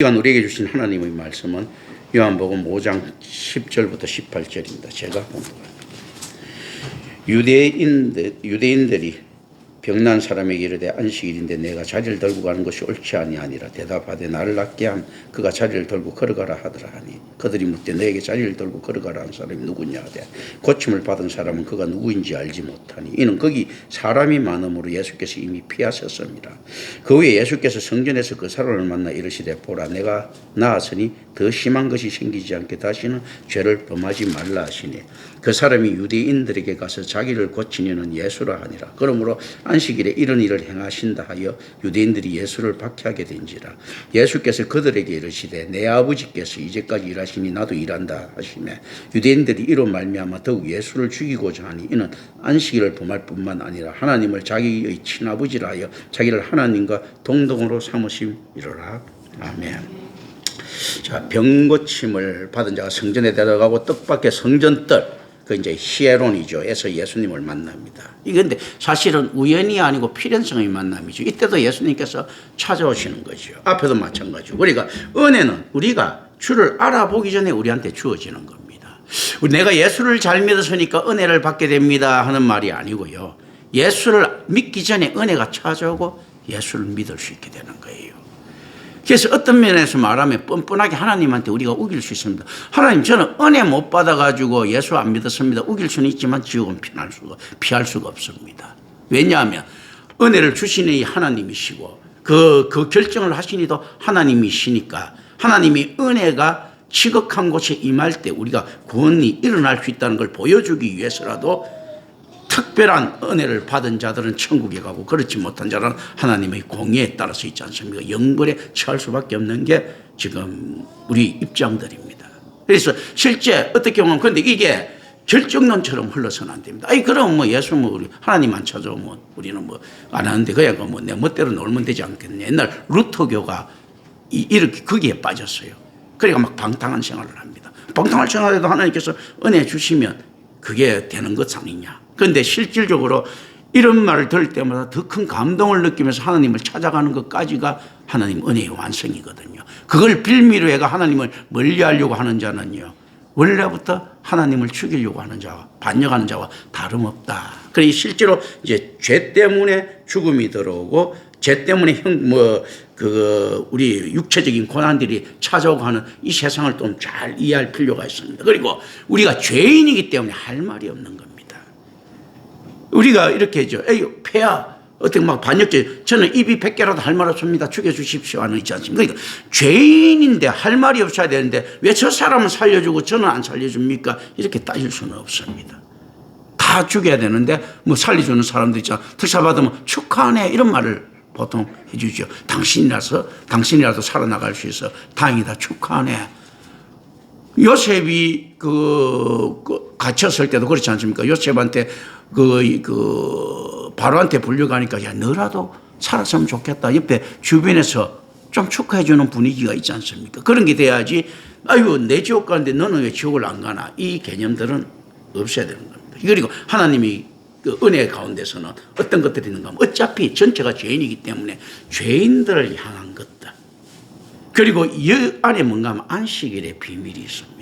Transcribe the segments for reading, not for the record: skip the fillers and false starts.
시간 우리에게 주신 하나님의 말씀은 요한복음 5장 10절부터 18절입니다. 제가 공부합니다. 유대인들이 병난 사람에게 이르되 안식일인데 내가 자리를 들고 가는 것이 옳지 아니하니라. 대답하되 나를 낫게 함 그가 자리를 들고 걸어가라 하더라 하니 그들이 묻되 너에게 자리를 들고 걸어가라 한 사람이 누구냐 하되 고침을 받은 사람은 그가 누구인지 알지 못하니 이는 거기 사람이 많음으로 예수께서 이미 피하셨습니다. 그 후에 예수께서 성전에서 그 사람을 만나 이르시되 보라 내가 나았으니 더 심한 것이 생기지 않게 다시는 죄를 범하지 말라 하시니 그 사람이 유대인들에게 가서 자기를 고치려는 예수라 하니라. 그러므로 안식일에 이런 일을 행하신다 하여 유대인들이 예수를 박해하게 된지라. 예수께서 그들에게 이르시되 내 아버지께서 이제까지 일하시니 나도 일한다 하시매 유대인들이 이로 말미암아 더욱 예수를 죽이고자 하니 이는 안식일을 범할 뿐만 아니라 하나님을 자기의 친아버지라 하여 자기를 하나님과 동등으로 삼으심이로라. 아멘. 자, 병고침을 받은 자가 성전에 들어가고 뜻밖의 성전뜰 그 이제 히에론이죠. 에서 예수님을 만납니다. 이게 근데 사실은 우연이 아니고 필연성의 만남이죠. 이때도 예수님께서 찾아오시는 거죠. 앞에도 마찬가지고. 그러니까 은혜는 우리가 주를 알아보기 전에 우리한테 주어지는 겁니다. 내가 예수를 잘 믿었으니까 은혜를 받게 됩니다 하는 말이 아니고요. 예수를 믿기 전에 은혜가 찾아오고 예수를 믿을 수 있게 되는 거예요. 그래서 어떤 면에서 말하면 뻔뻔하게 하나님한테 우리가 우길 수 있습니다. 하나님 저는 은혜 못 받아가지고 예수 안 믿었습니다. 우길 수는 있지만 지옥은 피할 수가 없습니다. 왜냐하면 은혜를 주시는 이 하나님이시고 그 결정을 하신 이도 하나님이시니까 하나님이 은혜가 지극한 곳에 임할 때 우리가 구원이 일어날 수 있다는 걸 보여주기 위해서라도 특별한 은혜를 받은 자들은 천국에 가고 그렇지 못한 자는 하나님의 공의에 따라서 있지 않습니까? 영벌에 처할 수밖에 없는 게 지금 우리 입장들입니다. 그래서 실제 어떻게 보면 근데 이게 결정론처럼 흘러서는 안 됩니다. 아니 그럼 뭐 예수 우리 하나님만 찾아오면 우리는 뭐 안 하는데 그냥 뭐 내 멋대로 놀면 되지 않겠냐. 옛날 루터교가 이렇게 거기에 빠졌어요. 그러니까 막 방탕한 생활을 합니다. 방탕한 생활에도 하나님께서 은혜 주시면 그게 되는 것 아니냐. 그런데 실질적으로 이런 말을 들을 때마다 더 큰 감동을 느끼면서 하나님을 찾아가는 것까지가 하나님 은혜의 완성이거든요. 그걸 빌미로 해가 하나님을 멀리하려고 하는 자는요. 원래부터 하나님을 죽이려고 하는 자와 반역하는 자와 다름없다. 그러니 실제로 이제 죄 때문에 죽음이 들어오고 죄 때문에 우리 육체적인 고난들이 찾아오고 하는 이 세상을 좀 잘 이해할 필요가 있습니다. 그리고 우리가 죄인이기 때문에 할 말이 없는 겁니다. 우리가 이렇게 했죠. 에이, 폐야. 어떻게 막 반역죄. 저는 입이 100개라도 할 말 없습니다. 죽여주십시오. 하는 있지 않습니까? 그러니까 죄인인데 할 말이 없어야 되는데 왜 저 사람은 살려주고 저는 안 살려줍니까? 이렇게 따질 수는 없습니다. 다 죽여야 되는데 뭐 살려주는 사람들 있잖아. 특사받으면 축하하네. 이런 말을 보통 해주죠. 당신이라도 살아나갈 수 있어. 다행이다. 축하하네. 요셉이 갇혔을 때도 그렇지 않습니까? 요셉한테 바로한테 불려가니까 야 너라도 살았으면 좋겠다. 옆에 주변에서 좀 축하해주는 분위기가 있지 않습니까? 그런 게 돼야지. 아유 내 지옥 가는데 너는 왜 지옥을 안 가나? 이 개념들은 없어야 되는 겁니다. 그리고 하나님이 그 은혜 가운데서는 어떤 것들이 있는가 하면 어차피 전체가 죄인이기 때문에 죄인들을 향한 것들. 그리고 이 안에 뭔가 하면 안식일의 비밀이 있습니다.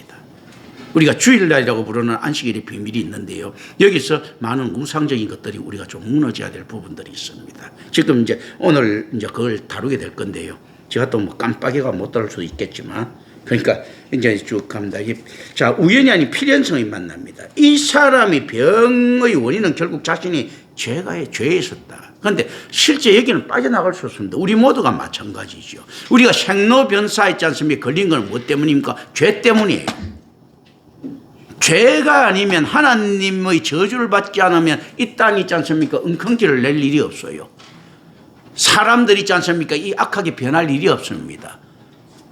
우리가 주일날이라고 부르는 안식일의 비밀이 있는데요. 여기서 많은 우상적인 것들이 우리가 좀 무너져야 될 부분들이 있습니다. 지금 이제 오늘 이제 그걸 다루게 될 건데요. 제가 또 뭐 깜빡이가 못 다룰 수도 있겠지만 그러니까 이제 쭉 갑니다. 자, 우연이 아닌 필연성이 만납니다. 이 사람이 병의 원인은 결국 자신이 죄에 있었다. 그런데 실제 여기는 빠져나갈 수 없습니다. 우리 모두가 마찬가지죠. 우리가 생로병사 있지 않습니까? 걸린 건 뭐 때문입니까? 죄 때문이에요. 죄가 아니면 하나님의 저주를 받지 않으면 이 땅이 있지 않습니까? 엉겅퀴를 낼 일이 없어요. 사람들이 있지 않습니까? 이 악하게 변할 일이 없습니다.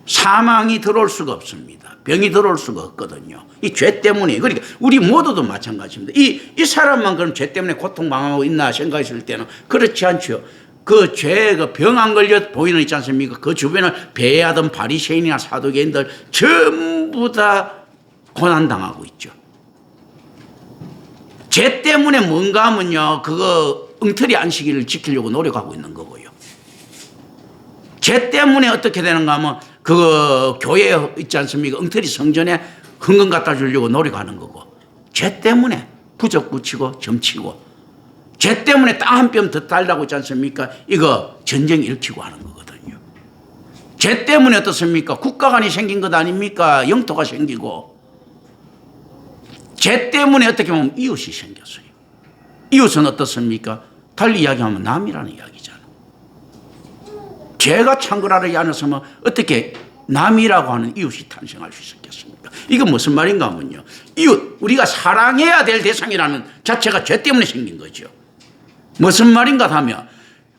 사망이 들어올 수가 없습니다. 병이 들어올 수가 없거든요. 이 죄 때문에. 그러니까 우리 모두도 마찬가지입니다. 이 사람만 그럼 죄 때문에 고통당하고 있나 생각했을 때는 그렇지 않죠. 그 죄, 병 안 걸려 보이는 있지 않습니까? 그 주변을 배회하던 바리새인이나 사두개인들 전부 다 고난당하고 있죠. 죄 때문에 뭔가 하면요. 그거 엉터리 안식일을 지키려고 노력하고 있는 거고요. 죄 때문에 어떻게 되는가 하면 그 교회 있지 않습니까? 엉터리 성전에 헌금 갖다 주려고 노력하는 거고, 죄 때문에 부적 붙이고 점치고, 죄 때문에 땅 한 뼘 더 달라고 있지 않습니까? 이거 전쟁 일으키고 하는 거거든요. 죄 때문에 어떻습니까? 국가관이 생긴 것 아닙니까? 영토가 생기고, 죄 때문에 어떻게 보면 이웃이 생겼어요. 이웃은 어떻습니까? 달리 이야기하면 남이라는 이야기잖아. 죄가 창궐하지 않았으면 어떻게 남이라고 하는 이웃이 탄생할 수 있었겠습니까? 이건 무슨 말인가 하면요, 이웃, 우리가 사랑해야 될 대상이라는 자체가 죄 때문에 생긴 거죠. 무슨 말인가 하면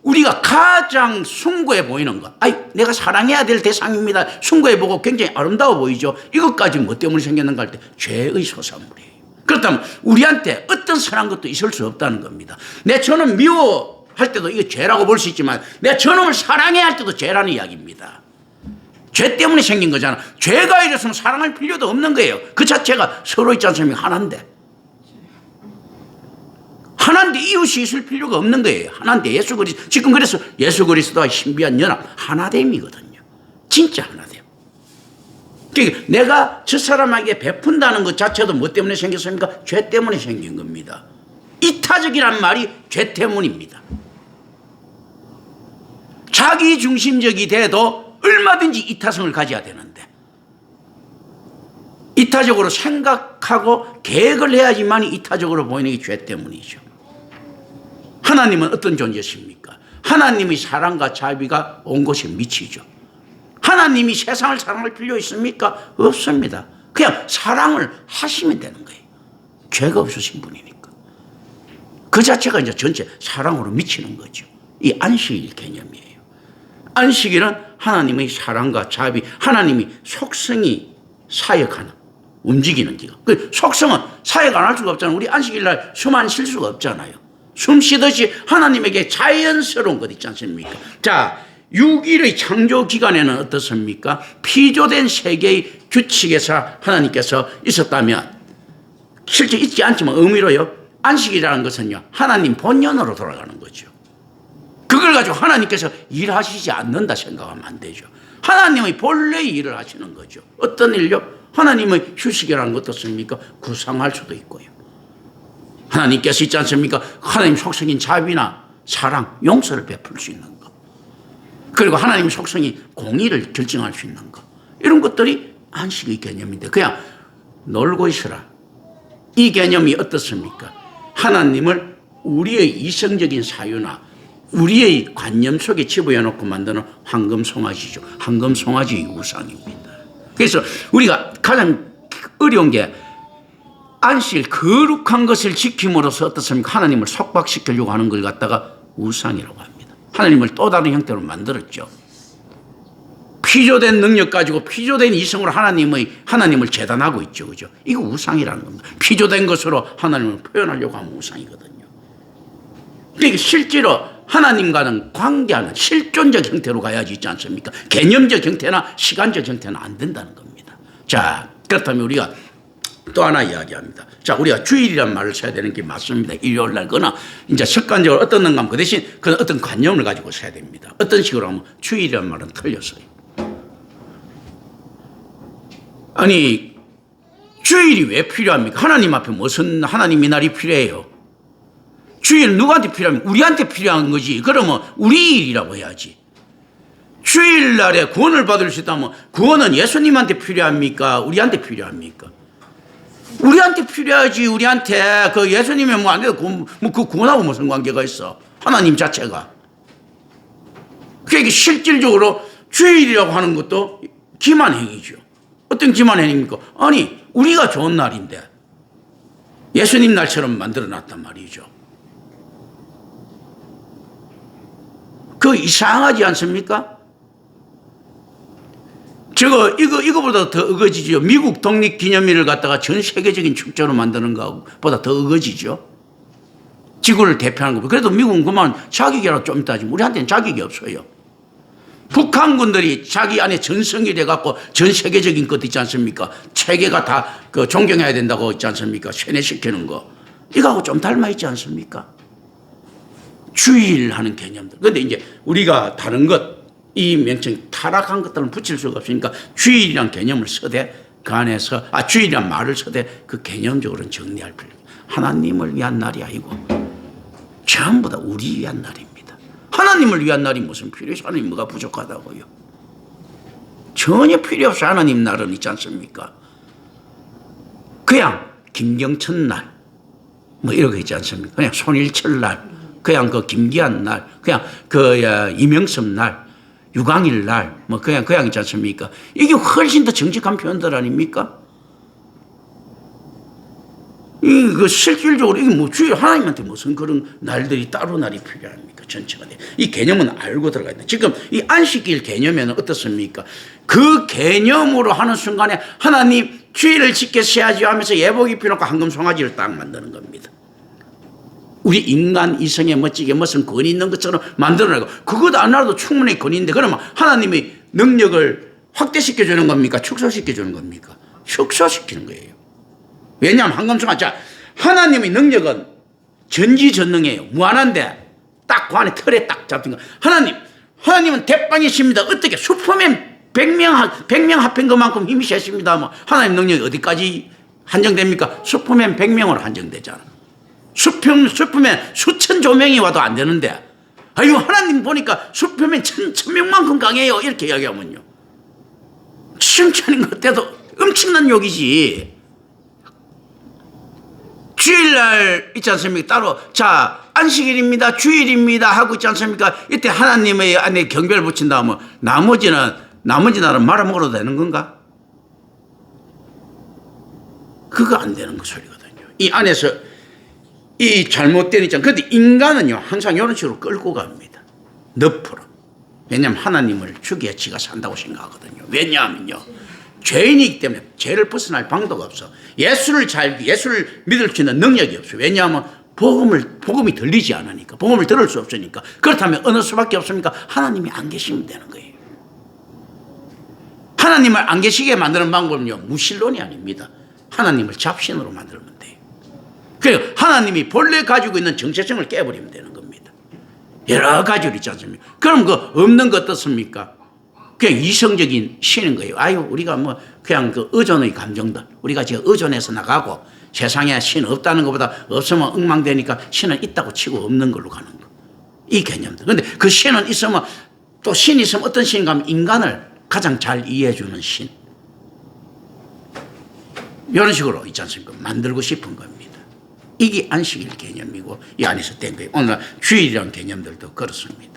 우리가 가장 숭고해 보이는 것, 아이 내가 사랑해야 될 대상입니다, 숭고해 보고 굉장히 아름다워 보이죠. 이것까지 뭐 때문에 생겼는가 할 때 죄의 소산물이에요. 그렇다면 우리한테 어떤 선한 것도 있을 수 없다는 겁니다. 내 저놈 미워할 때도 이거 죄라고 볼 수 있지만, 내 저놈을 사랑해야 할 때도 죄라는 이야기입니다. 죄 때문에 생긴 거잖아. 죄가 이랬으면 사랑할 필요도 없는 거예요. 그 자체가 서로 있지 않습니까? 하나인데. 하나인데 이웃이 있을 필요가 없는 거예요. 하나인데 예수 그리스도. 지금 그래서 예수 그리스도와 신비한 연합, 하나됨이거든요. 진짜 하나됨. 그러니까 내가 저 사람에게 베푼다는 것 자체도 뭐 때문에 생겼습니까? 죄 때문에 생긴 겁니다. 이타적이란 말이 죄 때문입니다. 자기 중심적이 돼도 얼마든지 이타성을 가져야 되는데, 이타적으로 생각하고 계획을 해야지만 이타적으로 보이는 게 죄 때문이죠. 하나님은 어떤 존재십니까? 하나님의 사랑과 자비가 온 곳에 미치죠. 하나님이 세상을 사랑할 필요 있습니까? 없습니다. 그냥 사랑을 하시면 되는 거예요. 죄가 없으신 분이니까. 그 자체가 이제 전체 사랑으로 미치는 거죠. 이 안식일 개념이에요. 안식일은 하나님의 사랑과 자비, 하나님이 속성이 사역하는, 움직이는 기간. 그 속성은 사역 안 할 수가 없잖아요. 우리 안식일날 숨 안 쉴 수가 없잖아요. 숨 쉬듯이 하나님에게 자연스러운 것 있지 않습니까? 자, 6일의 창조 기간에는 어떻습니까? 피조된 세계의 규칙에서 하나님께서 있었다면, 실제 있지 않지만 의미로요, 안식이라는 것은요, 하나님 본연으로 돌아가는 거죠. 그걸 가지고 하나님께서 일하시지 않는다 생각하면 안 되죠. 하나님의 본래의 일을 하시는 거죠. 어떤 일요? 하나님의 휴식이라는 것 어떻습니까? 구상할 수도 있고요. 하나님께서 있지 않습니까? 하나님 속성인 자비나 사랑, 용서를 베풀 수 있는 것. 그리고 하나님 속성이 공의를 결정할 수 있는 것. 이런 것들이 안식의 개념인데, 그냥 놀고 있으라, 이 개념이 어떻습니까? 하나님을 우리의 이성적인 사유나 우리의 관념 속에 집어넣고 만드는 황금송아지죠. 황금송아지의 우상입니다. 그래서 우리가 가장 어려운 게, 안식일 거룩한 것을 지킴으로써 어떻습니까? 하나님을 속박시키려고 하는 걸 갖다가 우상이라고 합니다. 하나님을 또 다른 형태로 만들었죠. 피조된 능력 가지고 피조된 이성으로 하나님을 재단하고 있죠. 그죠? 이거 우상이라는 겁니다. 피조된 것으로 하나님을 표현하려고 하면 우상이거든요. 그러니까 실제로 하나님과는 관계하는 실존적 형태로 가야지 있지 않습니까? 개념적 형태나 시간적 형태는 안 된다는 겁니다. 자, 그렇다면 우리가 또 하나 이야기합니다. 자, 우리가 주일이란 말을 써야 되는 게 맞습니다. 일요일 날 거나 이제 습관적으로 어떤 건가 하면 그 대신 그건 어떤 관념을 가지고 써야 됩니다. 어떤 식으로 하면 주일이란 말은 틀렸어요. 아니, 주일이 왜 필요합니까? 하나님 앞에 무슨 하나님의 날이 필요해요? 주일 누구한테 필요합니까? 우리한테 필요한 거지. 그러면 우리 일이라고 해야지. 주일날에 구원을 받을 수 있다면 구원은 예수님한테 필요합니까? 우리한테 필요합니까? 우리한테 필요하지. 우리한테 그 예수님이 뭐 안 돼도 그 구원하고 무슨 관계가 있어? 하나님 자체가. 그러니까 실질적으로 주일이라고 하는 것도 기만행위죠. 어떤 기만행위입니까? 아니, 우리가 좋은 날인데 예수님 날처럼 만들어놨단 말이죠. 그 이상하지 않습니까? 이거보다 더 어거지죠. 미국 독립기념일을 갖다가 전 세계적인 축제로 만드는 것보다 더 어거지죠. 지구를 대표하는 거. 그래도 미국은 그만 자격이라고 좀 이따 하지만 우리한테는 자격이 없어요. 북한군들이 자기 안에 전성이 돼갖고 전 세계적인 것 있지 않습니까? 체계가 다 그 존경해야 된다고 있지 않습니까? 세뇌시키는 거. 이거하고 좀 닮아 있지 않습니까? 주일하는 개념들. 그런데 이제 우리가 다른 것, 이 명칭 타락한 것들은 붙일 수가 없으니까 주일이란 개념을 써대 그 안에서 주일이란 말을 써대 그 개념적으로는 정리할 필요가 있어요. 하나님을 위한 날이 아니고 전부 다 우리 위한 날입니다. 하나님을 위한 날이 무슨 필요 있어? 하나님 뭐가 부족하다고요? 전혀 필요 없어. 하나님 날은 있지 않습니까? 그냥 김경천 날, 뭐 이런 거 있지 않습니까? 그냥 손일철 날, 그냥 그 김기한 날, 그냥 그 이명섭 날, 유광일 날, 뭐 그냥 있지 않습니까? 이게 훨씬 더 정직한 표현들 아닙니까? 그 실질적으로 이게 뭐 주일 하나님한테 무슨 그런 날들이 따로 날이 필요합니까? 전체가 돼. 이 개념은 알고 들어가야 돼. 지금 이 안식일 개념에는 어떻습니까? 그 개념으로 하는 순간에 하나님 주일을 지켜셔야지 하면서 예복 입혀놓고 황금 송아지를 딱 만드는 겁니다. 우리 인간 이성에 멋지게 무슨 권위 있는 것처럼 만들어내고 그것 안 알아도 충분히 권위 있는데 그러면 하나님이 능력을 확대시켜주는 겁니까? 축소시켜주는 겁니까? 축소시키는 거예요. 왜냐하면 황금송아지, 자, 하나님의 능력은 전지전능해요. 무한한데 딱 그 안에 틀에 딱 잡힌 거. 하나님은 대빵이십니다. 어떻게 슈퍼맨 100명 합한 것만큼 힘이 세십니다. 뭐 하나님 능력이 어디까지 한정됩니까? 슈퍼맨 100명으로 한정되잖아. 슈퍼맨 수천 조명이 와도 안 되는데 아유 하나님 보니까 슈퍼맨 천명만큼 강해요. 이렇게 이야기하면요. 칭찬인 것 같아도 엄청난 욕이지. 주일날 있지 않습니까? 따로 자 안식일입니다. 주일입니다. 하고 있지 않습니까? 이때 하나님의 안에 경배를 붙인다 하면 나머지 날은 말아먹어도 되는 건가? 그거 안 되는 거 소리거든요. 이 안에서 이 잘못된 있잖아요. 그런데 인간은요 항상 이런 식으로 끌고 갑니다. 늪으로. 왜냐하면 하나님을 죽여야 지가 산다고 생각하거든요. 왜냐하면요 죄인이기 때문에 죄를 벗어날 방도가 없어. 예수를 믿을 수 있는 능력이 없어요. 왜냐하면 복음이 들리지 않으니까. 복음을 들을 수 없으니까. 그렇다면 어느 수밖에 없습니까? 하나님이 안 계시면 되는 거예요. 하나님을 안 계시게 만드는 방법은요 무신론이 아닙니다. 하나님을 잡신으로 만들면 돼요. 그래서 하나님이 본래 가지고 있는 정체성을 깨버리면 되는 겁니다. 여러 가지로 있지 않습니까? 그럼 그 없는 거 어떻습니까? 그냥 이성적인 신인 거예요. 아유, 우리가 뭐 그냥 그 의존의 감정들, 우리가 지금 의존해서 나가고 세상에 신 없다는 것보다 없으면 엉망되니까 신은 있다고 치고 없는 걸로 가는 거. 이 개념들. 그런데 그 신은 있으면 또 신이 있으면 어떤 신인가 하면 인간을 가장 잘 이해해주는 신. 이런 식으로 있지 않습니까? 만들고 싶은 겁니다. 이게 안식일 개념이고 이 안에서 된 거예요. 오늘 주일이라는 개념들도 그렇습니다.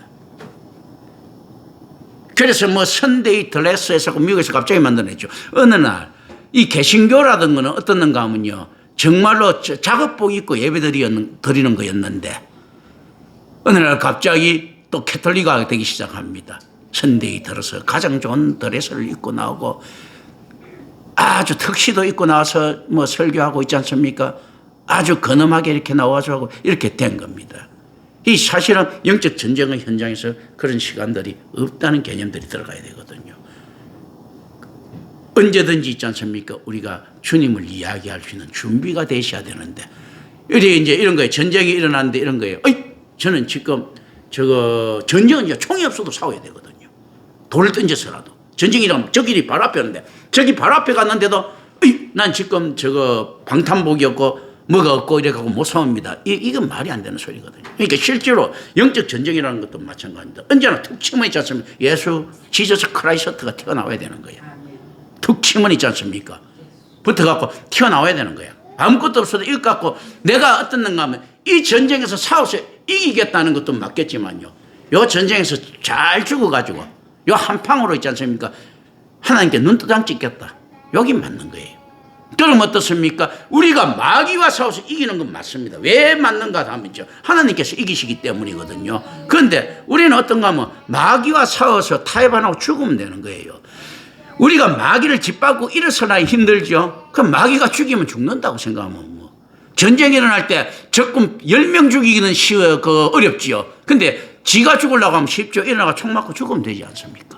그래서 뭐 선데이 드레스에서 미국에서 갑자기 만들어냈죠. 어느 날 이 개신교라든가 어떻는가 하면요 정말로 작업복 입고 예배 드리는 거였는데 어느 날 갑자기 또 캐톨릭화가 되기 시작합니다. 선데이 들어서 가장 좋은 드레스를 입고 나오고 아주 턱시도 입고 나와서 뭐 설교하고 있지 않습니까? 아주 근엄하게 이렇게 나와서 하고 이렇게 된 겁니다. 이 사실은 영적 전쟁의 현장에서 그런 시간들이 없다는 개념들이 들어가야 되거든요. 언제든지 있지 않습니까? 우리가 주님을 이야기할 수 있는 준비가 되셔야 되는데 이제 이런 거예요. 전쟁이 일어났는데 이런 거예요. 저는 지금 전쟁은 이제 총이 없어도 싸워야 되거든요. 돌을 던져서라도. 전쟁이라면 저길이 바로 앞에 오는데 저기 바로 앞에 갔는데도 난 지금 방탄복이 없고 뭐가 없고 이래가고 못 싸웁니다. 이건 말이 안 되는 소리거든요. 그러니까 실제로 영적 전쟁이라는 것도 마찬가지입니다. 언제나 툭치면 있지 않습니까? 예수, 지저스 크라이스트가 튀어나와야 되는 거예요. 툭치면 있지 않습니까? 붙어갖고 튀어나와야 되는 거예요. 아무것도 없어도 이것 갖고 내가 어떻는가 하면 이 전쟁에서 싸워서 이기겠다는 것도 맞겠지만요. 요 전쟁에서 잘 죽어가지고 요 한 방으로 있지 않습니까? 하나님께 눈도장 찍겠다. 여기 맞는 거예요. 그럼 어떻습니까? 우리가 마귀와 싸워서 이기는 건 맞습니다. 왜 맞는가 하면요. 하나님께서 이기시기 때문이거든요. 그런데 우리는 어떤가 하면 마귀와 싸워서 타협하고 죽으면 되는 거예요. 우리가 마귀를 짓밟고 일어서나 힘들죠. 그럼 마귀가 죽이면 죽는다고 생각하면 뭐. 전쟁이 일어날 때 적군 10명 죽이기는 어렵지요. 근데 지가 죽으려고 하면 쉽죠. 일어나가 총 맞고 죽으면 되지 않습니까?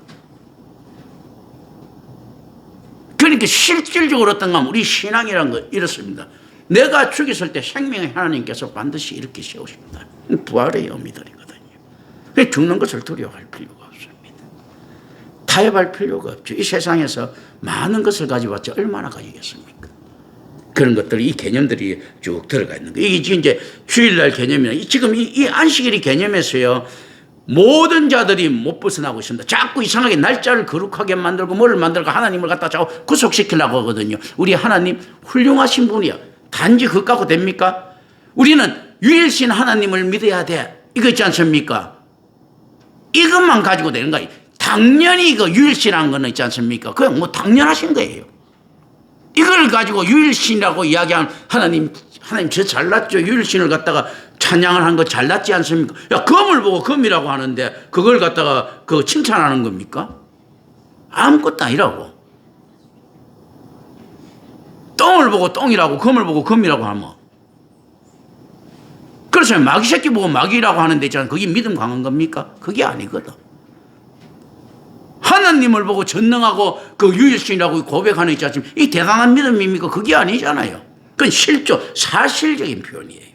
그러니까 실질적으로 어떤가 하면 우리 신앙이라는 거 이렇습니다. 내가 죽였을 때 생명의 하나님께서 반드시 이렇게 세우십니다. 부활의 의미들이거든요. 죽는 것을 두려워할 필요가 없습니다. 타협할 필요가 없죠. 이 세상에서 많은 것을 가져봤자 얼마나 가지겠습니까? 그런 것들이, 이 개념들이 쭉 들어가 있는 거예요. 이게 이제 주일날 개념이나 지금 이 안식일이 개념에서요, 모든 자들이 못 벗어나고 있습니다. 자꾸 이상하게 날짜를 거룩하게 만들고 뭐를 만들고 하나님을 갖다 자꾸 구속시키려고 하거든요. 우리 하나님 훌륭하신 분이야. 단지 그것 갖고 됩니까? 우리는 유일신 하나님을 믿어야 돼. 이거 있지 않습니까? 이것만 가지고 되는 거예요. 당연히 이거 유일신이라는 거는 있지 않습니까? 그냥 뭐 당연하신 거예요. 이걸 가지고 유일신이라고 이야기하는 하나님 저 잘났죠. 유일신을 갖다가 찬양을 한 거 잘났지 않습니까? 야, 검을 보고 검이라고 하는데 그걸 갖다가 그 칭찬하는 겁니까? 아무것도 아니라고. 똥을 보고 똥이라고, 검을 보고 검이라고 하면, 그래서 마귀 새끼 보고 마귀라고 하는데 있잖아요. 그게 믿음 강한 겁니까? 그게 아니거든. 하나님을 보고 전능하고 그 유일신이라고 고백하는 있지 않습니까? 이 대단한 믿음입니까? 그게 아니잖아요. 그건 사실적인 표현이에요.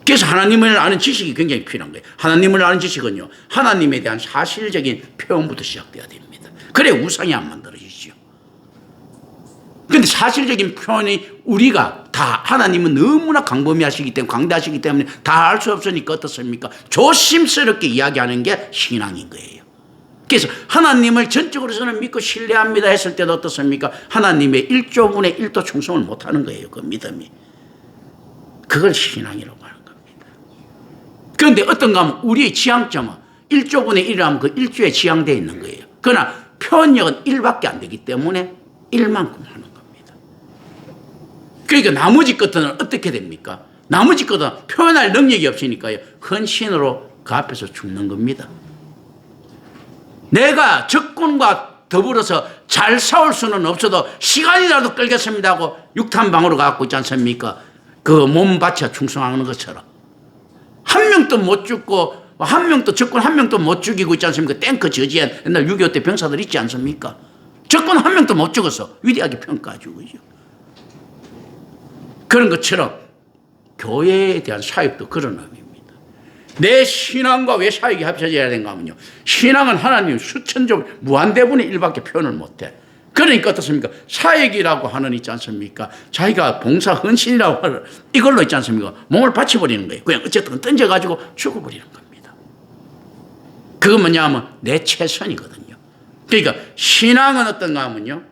그래서 하나님을 아는 지식이 굉장히 필요한 거예요. 하나님을 아는 지식은요, 하나님에 대한 사실적인 표현부터 시작돼야 됩니다. 그래 우상이 안 만들어지죠. 그런데 사실적인 표현이 우리가 다, 하나님은 너무나 광범위하시기 때문에, 광대하시기 때문에 다 알 수 없으니까 어떻습니까? 조심스럽게 이야기하는 게 신앙인 거예요. 그래서 하나님을 전적으로 저는 믿고 신뢰합니다 했을 때도 어떻습니까? 하나님의 1조분의 1도 충성을 못하는 거예요. 그 믿음이. 그걸 신앙이라고 하는 겁니다. 그런데 어떤가 하면 우리의 지향점은 1조분의 1을 하면 그 1조에 지향되어 있는 거예요. 그러나 표현력은 1밖에 안 되기 때문에 1만큼 하는 겁니다. 그러니까 나머지 것들은 어떻게 됩니까? 나머지 것은 표현할 능력이 없으니까요, 헌신으로 그 앞에서 죽는 겁니다. 내가 적군과 더불어서 잘 싸울 수는 없어도 시간이라도 끌겠습니다 하고 육탄방으로 가고 있지 않습니까? 그 몸 바쳐 충성하는 것처럼. 한 명도 못 죽고, 한 명도 적군 한 명도 못 죽이고 있지 않습니까? 탱크 저지한 옛날 6.25 때 병사들 있지 않습니까? 적군 한 명도 못 죽어서 위대하게 평가해주고 있죠. 그런 것처럼 교회에 대한 사역도 그런 의미입니다. 내 신앙과 왜 사역이 합쳐져야 되는가 하면요, 신앙은 하나님 수천조 무한대분의 1밖에 표현을 못해. 그러니까 어떻습니까? 사역이라고 하는 있지 않습니까? 자기가 봉사 헌신이라고 하는 이걸로 있지 않습니까? 몸을 바쳐버리는 거예요. 그냥 어쨌든 던져가지고 죽어버리는 겁니다. 그건 뭐냐 하면 내 최선이거든요. 그러니까 신앙은 어떤가 하면요,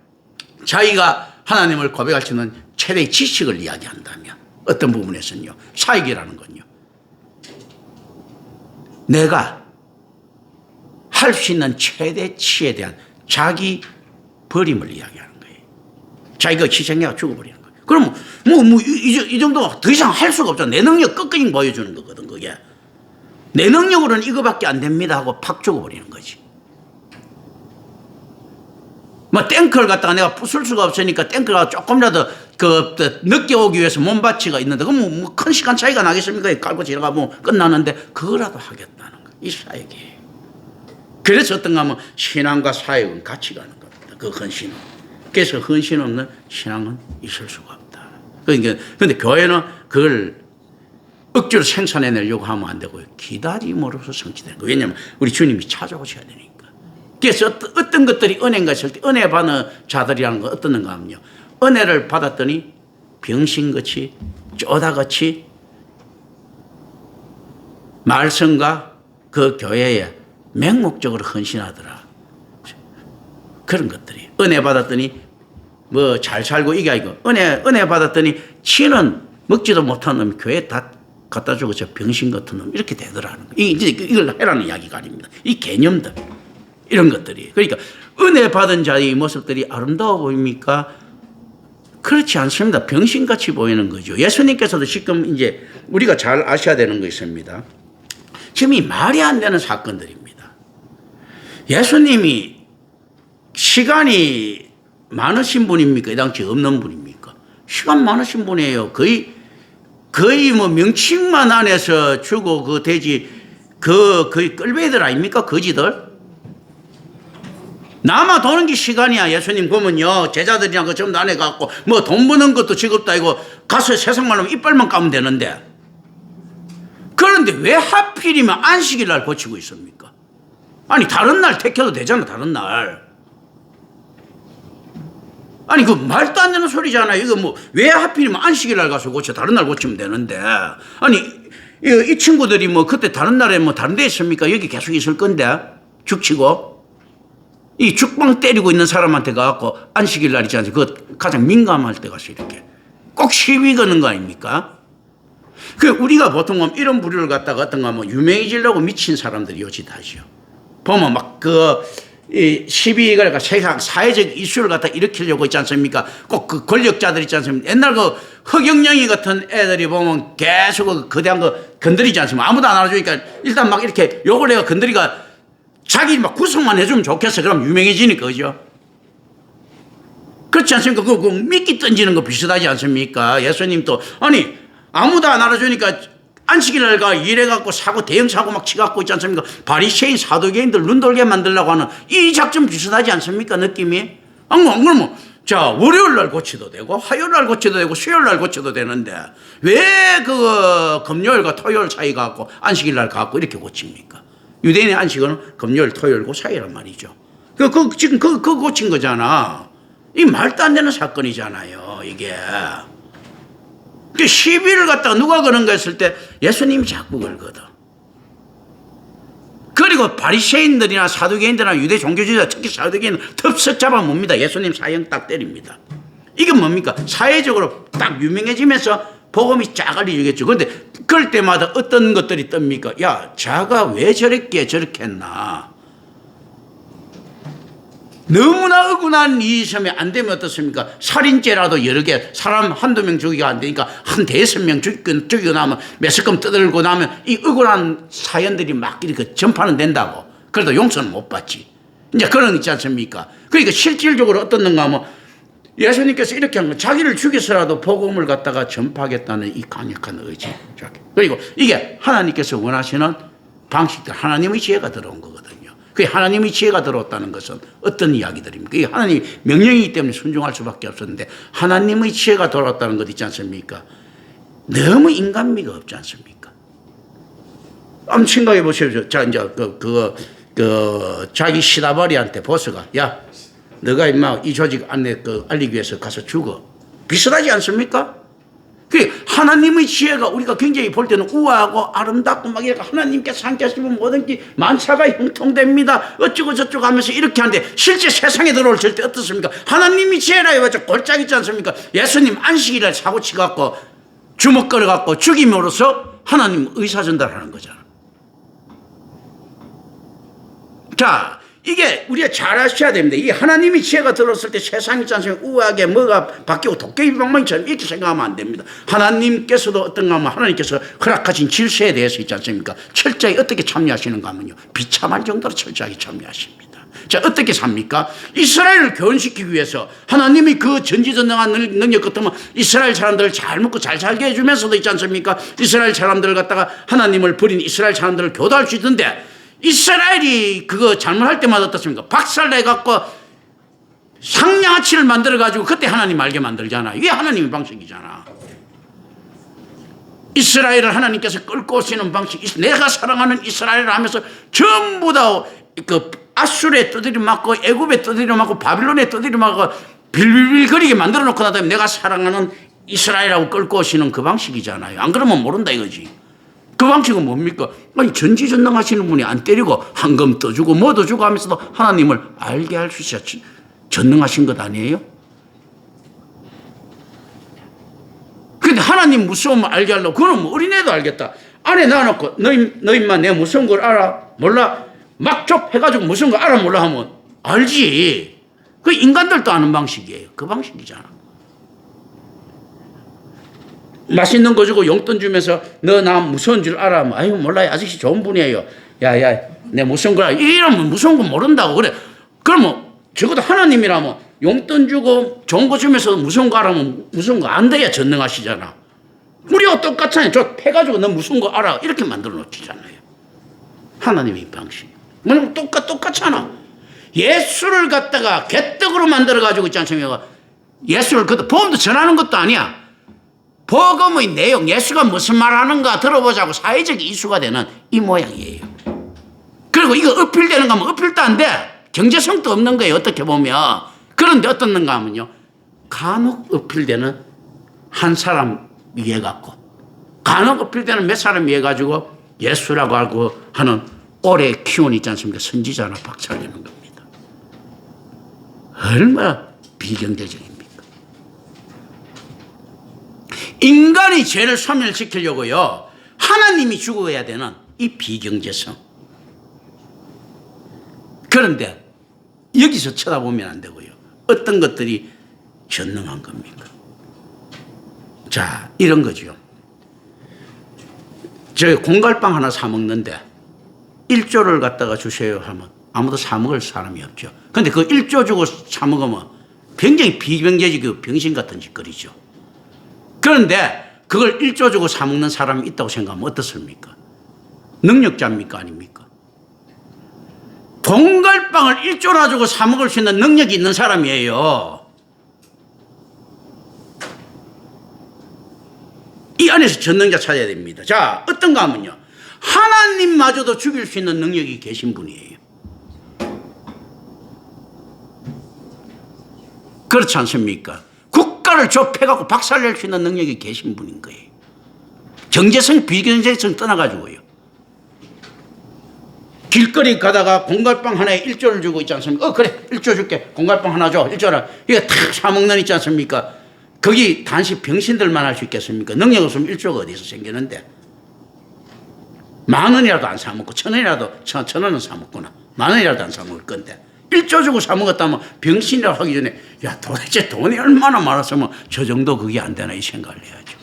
자기가 하나님을 고백할 수 있는 최대의 지식을 이야기한다면 어떤 부분에서는요, 사역이라는 건요, 내가 할 수 있는 최대치에 대한 자기 버림을 이야기하는 거예요. 자기가 희생해가 죽어버리는 거예요. 그럼 이 정도 더 이상 할 수가 없잖아. 내 능력 끝까지 보여주는 거거든. 그게 내 능력으로는 이거밖에 안 됩니다 하고 팍 죽어버리는 거지. 뭐 탱크를 갖다가 내가 부술 수가 없으니까 탱크가 조금이라도 늦게 오기 위해서 몸바치가 있는데 그럼 뭐 큰 시간 차이가 나겠습니까? 갈고 지나가면 끝나는데 그거라도 하겠다는 거. 이 사역이에요. 그래서 어떤가 하면 신앙과 사역은 같이 가는 겁니다. 그 헌신은. 그래서 헌신 없는 신앙은 있을 수가 없다. 그러니까 근데 교회는 그걸 억지로 생산해내려고 하면 안 되고요. 기다림으로써 성취되는 거예요. 왜냐하면 우리 주님이 찾아오셔야 되니까. 그래서 어떤 것들이 은혜인가 했을 때 은혜 받는 자들이라는 건 어떻는가 하면요, 은혜를 받았더니 병신같이 쪼다같이 말씀과 그 교회에 맹목적으로 헌신하더라. 그런 것들이 은혜 받았더니 뭐 잘 살고 이게 아니고 은혜 받았더니 치는 먹지도 못한 놈 교회에 다 갖다 주고 저 병신 같은 놈 이렇게 되더라는 거. 이걸 해라는 이야기가 아닙니다. 이 개념들 이런 것들이. 그러니까 은혜 받은 자의 모습들이 아름다워 보입니까? 그렇지 않습니다. 병신같이 보이는 거죠. 예수님께서도 지금 이제 우리가 잘 아셔야 되는 거 있습니다. 지금 이 말이 안 되는 사건들입니다. 예수님이 시간이 많으신 분입니까? 이 당시 없는 분입니까? 시간 많으신 분이에요. 거의 뭐 명칭만 안에서 주고 그 돼지 거의 끌배들 아닙니까? 거지들. 남아 도는 게 시간이야. 예수님 보면요, 제자들이랑 그 전부 안 해갖고 뭐 돈 버는 것도 직업도 아니고 가서 세상 말로 이빨만 까면 되는데, 그런데 왜 하필이면 안식일 날 고치고 있습니까? 아니 다른 날 택해도 되잖아. 다른 날. 아니 그 말도 안 되는 소리잖아요. 이거 뭐 왜 하필이면 안식일 날 가서 고쳐 다른 날 고치면 되는데. 아니 이 친구들이 뭐 그때 다른 날에 뭐 다른 데 있습니까? 여기 계속 있을 건데 죽치고 이 죽방 때리고 있는 사람한테 가갖고 안식일 날 있지 않습니까? 그 가장 민감할 때 가서 이렇게 꼭 시비 거는 거 아닙니까? 그 우리가 보통 이런 부류를 갖다가 어떤가 뭐 유명해지려고 미친 사람들이 요짓하죠. 보면 막 시비 그러니까 사회적 이슈를 갖다 일으키려고 있지 않습니까? 꼭 그 권력자들 있지 않습니까? 옛날 그 허경영이 같은 애들이 보면 계속 그 거대한 거 건드리지 않습니까? 아무도 안 알아주니까 일단 막 이렇게 욕을 해가 건드리가 자기 막 구성만 해주면 좋겠어. 그럼 유명해지니까, 그죠? 그렇지 않습니까? 그 미끼 던지는 거 비슷하지 않습니까? 예수님도 아니 아무도 안 알아주니까 안식일 날가 이래갖고 사고 대형 사고 막 치갖고 있지 않습니까? 바리새인 사두개인들 눈돌게 만들려고 하는 이 작전 비슷하지 않습니까? 느낌이? 안 그러면 자 월요일 날 고쳐도 되고 화요일 날 고쳐도 되고 수요일 날 고쳐도 되는데 왜 그 금요일과 토요일 사이 갖고 안식일 날 갖고 이렇게 고칩니까? 유대인의 안식은 금요일 토요일고 사이란 말이죠. 지금 그 고친 거잖아. 이 말도 안 되는 사건이잖아요. 이게. 시비를 갖다가 누가 그런 거 했을 때 예수님이 자꾸 걸거든. 그리고 바리새인들이나 사두개인들이나 유대 종교주의자 특히 사두개인은 덥석 잡아봅니다. 예수님 사형 딱 때립니다. 이게 뭡니까? 사회적으로 딱 유명해지면서 복음이 쫙 알려지겠죠. 그런데 그럴 때마다 어떤 것들이 뜹니까? 야, 자가 왜 저렇게 했나? 너무나 억울한 이 점에 안 되면 어떻습니까? 살인죄라도 여러 개, 사람 한두 명 죽이가 안 되니까 한 대여섯 명 죽이고 나면 매스컴 떠들고 나면 이 억울한 사연들이 막 이렇게 전파는 된다고. 그래도 용서는 못 받지. 이제 그런 거 있지 않습니까? 그러니까 실질적으로 어떻는가 하면 예수님께서 이렇게 한 거, 자기를 죽여서라도 복음을 갖다가 전파하겠다는 이 강력한 의지. 그리고 이게 하나님께서 원하시는 방식들, 하나님의 지혜가 들어온 거거든요. 그 하나님의 지혜가 들어왔다는 것은 어떤 이야기들입니까? 이게 하나님의 명령이기 때문에 순종할 수밖에 없었는데 하나님의 지혜가 들어왔다는 것 있지 않습니까? 너무 인간미가 없지 않습니까? 한번 생각해 보십시오. 자, 이제 자기 시다바리한테 보스가 야, 너가 임마 이 조직 안에 알리기 위해서 가서 죽어. 비슷하지 않습니까? 그 하나님의 지혜가 우리가 굉장히 볼 때는 우아하고 아름답고 막 이렇게 하나님께서 함께 하시면 모든 게 만사가 형통됩니다. 어쩌고 저쩌고 하면서 이렇게 하는데 실제 세상에 들어올 때 어떻습니까? 하나님의 지혜라 해봤자 골짝 있지 않습니까? 예수님 안식일에 사고 치갖고 주먹 걸어갖고 죽임으로써 하나님 의사 전달하는 거잖아. 자, 이게 우리가 잘 아셔야 됩니다. 이 하나님의 지혜가 들었을 때 세상이 있지 않습니까? 우아하게 뭐가 바뀌고 도깨비 방망이처럼 이렇게 생각하면 안 됩니다. 하나님께서도 어떤가 하면 하나님께서 허락하신 질서에 대해서 있지 않습니까? 철저히 어떻게 참여하시는가 하면요. 비참할 정도로 철저하게 참여하십니다. 자, 어떻게 삽니까? 이스라엘을 교훈시키기 위해서 하나님이 그 전지전능한 능력 같으면 이스라엘 사람들을 잘 먹고 잘 살게 해주면서도 있지 않습니까? 이스라엘 사람들을 갖다가 하나님을 버린 이스라엘 사람들을 교도할 수 있던데 이스라엘이 그거 잘못할 때마다 어떻습니까? 박살내갖고 상냥아치를 만들어가지고 그때 하나님 알게 만들잖아. 이게 하나님의 방식이잖아. 이스라엘을 하나님께서 끌고 오시는 방식, 내가 사랑하는 이스라엘을 하면서 전부 다 그 아수르에 두드려 맞고 애굽에 두드려 맞고 바빌론에 두드려 맞고 빌빌빌 거리게 만들어 놓고 나다면 내가 사랑하는 이스라엘하고 끌고 오시는 그 방식이잖아요. 안 그러면 모른다 이거지. 그 방식은 뭡니까? 아니 전지전능하시는 분이 안 때리고 황금 떠주고 뭐도 주고 하면서도 하나님을 알게 할 수 있어 전능하신 것 아니에요? 근데 하나님 무서움을 알게 하려고 그건 뭐 어린애도 알겠다. 안에 놔놓고 너 임마 내 무서운 걸 알아? 몰라? 막 좁 해가지고 무서운 거 알아 몰라 하면 알지. 그 인간들도 아는 방식이에요. 그 방식이잖아. 맛있는 거 주고 용돈 주면서 너 나 무서운 줄 알아? 뭐, 아유 몰라요. 아저씨 좋은 분이에요. 야야 내 무서운 거 알아. 이러면 무서운 거 모른다고 그래. 그러면 적어도 하나님이라면 용돈 주고 좋은 거 주면서 무서운 거 알아면 무서운 거 안 돼야 전능하시잖아. 우리가 똑같잖아요. 저 패가지고 너 무서운 거 알아. 이렇게 만들어 놓치잖아요. 하나님의 방식. 뭐냐면 똑같잖아. 예수를 갖다가 개떡으로 만들어가지고 있지 않습니까? 예수를 복음도 전하는 것도 아니야. 복음의 내용, 예수가 무슨 말 하는가 들어보자고 사회적 이슈가 되는 이 모양이에요. 그리고 이거 어필되는가 하면 어필도 안 돼. 경제성도 없는 거예요. 어떻게 보면. 그런데 어떻는가 하면요. 간혹 어필되는 한 사람 위해 갖고 간혹 어필되는 몇 사람 위해 가지고 예수라고 하고 하는 오래 키운 있지 않습니까? 선지자나 박살내는 겁니다. 얼마나 비경제적입니까? 인간이 죄를 소멸시키려고요. 하나님이 죽어야 되는 이 비경제성. 그런데 여기서 쳐다보면 안 되고요. 어떤 것들이 전능한 겁니까? 자, 이런 거죠. 저 공갈빵 하나 사 먹는데 1조를 갖다가 주세요 하면 아무도 사 먹을 사람이 없죠. 그런데 그 1조 주고 사 먹으면 굉장히 비경제적이고 병신 같은 짓거리죠. 그런데 그걸 1조 주고 사 먹는 사람이 있다고 생각하면 어떻습니까? 능력자입니까? 아닙니까? 공갈빵을 1조나 주고 사 먹을 수 있는 능력이 있는 사람이에요. 이 안에서 전능자 찾아야 됩니다. 자, 어떤가 하면요. 하나님마저도 죽일 수 있는 능력이 계신 분이에요. 그렇지 않습니까? 국가를 좁혀갖고 박살낼 수 있는 능력이 계신 분인 거예요. 경제성, 비경제성 떠나가지고요. 길거리 가다가 공갈빵 하나에 1조를 주고 있지 않습니까? 그래, 1조 줄게. 공갈빵 하나 줘. 1조라. 이거 탁 사먹는 있지 않습니까? 거기 단지 병신들만 할 수 있겠습니까? 능력 없으면 1조가 어디서 생기는데? 10,000원이라도 안 사먹고 1,000원이라도 1,000원은 사먹구나. 10,000원이라도 안 사먹을 건데 1조 주고 사먹었다면 병신이라고 하기 전에 야 도대체 돈이 얼마나 많았으면 저 정도 그게 안 되나 이 생각을 해야죠.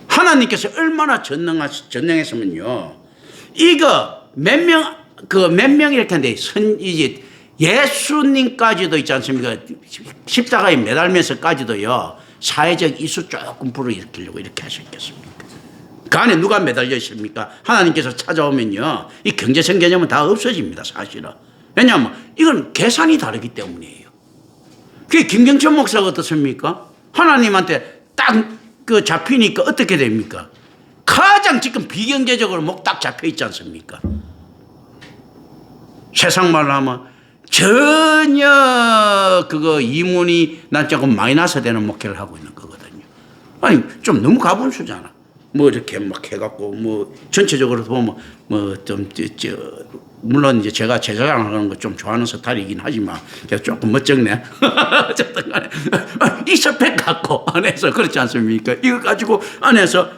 하나님께서 얼마나 전능했으면요. 이거 몇 명 이렇게 하는데 이제 예수님까지도 있지 않습니까? 십자가에 매달면서까지도요. 사회적 이수 조금 불어일으키려고 이렇게 하셨겠습니까? 그 안에 누가 매달려 있습니까? 하나님께서 찾아오면요. 이 경제성 개념은 다 없어집니다. 사실은. 왜냐하면 이건 계산이 다르기 때문이에요. 그게 김경천 목사가 어떻습니까? 하나님한테 딱 그 잡히니까 어떻게 됩니까? 가장 지금 비경제적으로 목 딱 잡혀 있지 않습니까? 세상 말로 하면 전혀 그거 이문이 난 조금 마이너스 되는 목회를 하고 있는 거거든요. 아니 좀 너무 가분수잖아. 뭐 이렇게 막 해갖고 뭐 전체적으로 보면 뭐 좀 물론 이제 제가 제자장하는 거 좀 좋아하는 스타일이긴 하지만 조금 멋쩍네. 어쨌든 간에 이 스펙 갖고 안에서 그렇지 않습니까? 이거 가지고 안에서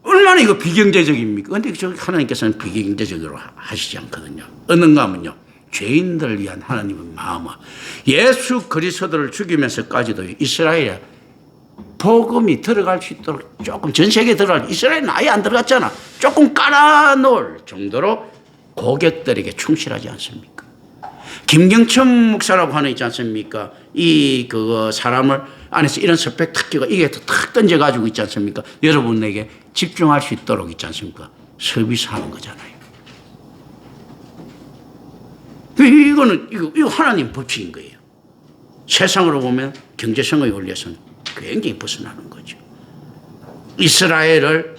얼마나 이거 비경제적입니까? 근데 하나님께서는 비경제적으로 하시지 않거든요. 어떤가 하면요. 죄인들을 위한 하나님의 마음은 예수 그리스도를 죽이면서까지도 이스라엘에 복음이 들어갈 수 있도록 조금 전 세계에 들어갈 이스라엘은 아예 안 들어갔잖아. 조금 깔아놓을 정도로 고객들에게 충실하지 않습니까? 김경천 목사라고 하는 있지 않습니까? 그거 사람을 안에서 이런 스펙 특기가 이게 탁 던져가지고 있지 않습니까? 여러분에게 집중할 수 있도록 있지 않습니까? 서비스하는 거잖아요. 이거 하나님 법칙인 거예요. 세상으로 보면 경제성의 원리에서는 굉장히 벗어나는 거죠. 이스라엘을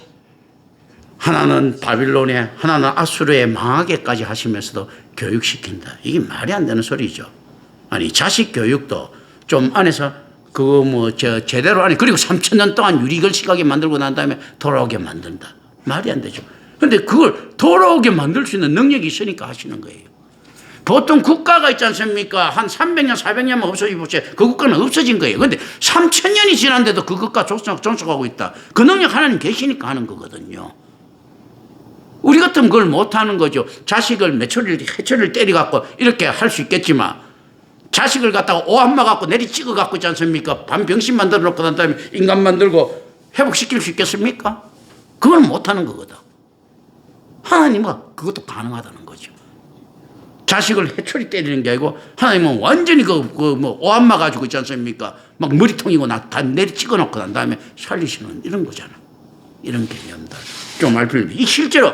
하나는 바빌론에 하나는 아수르에 망하게까지 하시면서도 교육시킨다. 이게 말이 안 되는 소리죠. 아니 자식 교육도 좀 안에서 그거 뭐 제대로 아니 그리고 3,000년 동안 유리글씨가게 만들고 난 다음에 돌아오게 만든다. 말이 안 되죠. 그런데 그걸 돌아오게 만들 수 있는 능력이 있으니까 하시는 거예요. 보통 국가가 있지 않습니까? 한 300년, 400년만 없어지고 그 국가는 없어진 거예요. 그런데 3,000년이 지났는데도 그 국가 존속하고 있다. 그 능력 하나님 계시니까 하는 거거든요. 우리 같으면 그걸 못하는 거죠. 자식을 해초리를 때려갖고 이렇게 할 수 있겠지만 자식을 갖다가 오한마 갖고 내리 찍어갖고 있지 않습니까? 반병신 만들어 놓고 난 다음에 인간 만들고 회복시킬 수 있겠습니까? 그걸 못하는 거거든. 하나님은 그것도 가능하다는 거죠. 자식을 해초리 때리는 게 아니고 하나님은 완전히 뭐 오한마 가지고 있지 않습니까? 막 머리통이고 다 내리 찍어놓고 난 다음에 살리시는 이런 거잖아. 이런 개념들 좀 알 필요. 이 실제로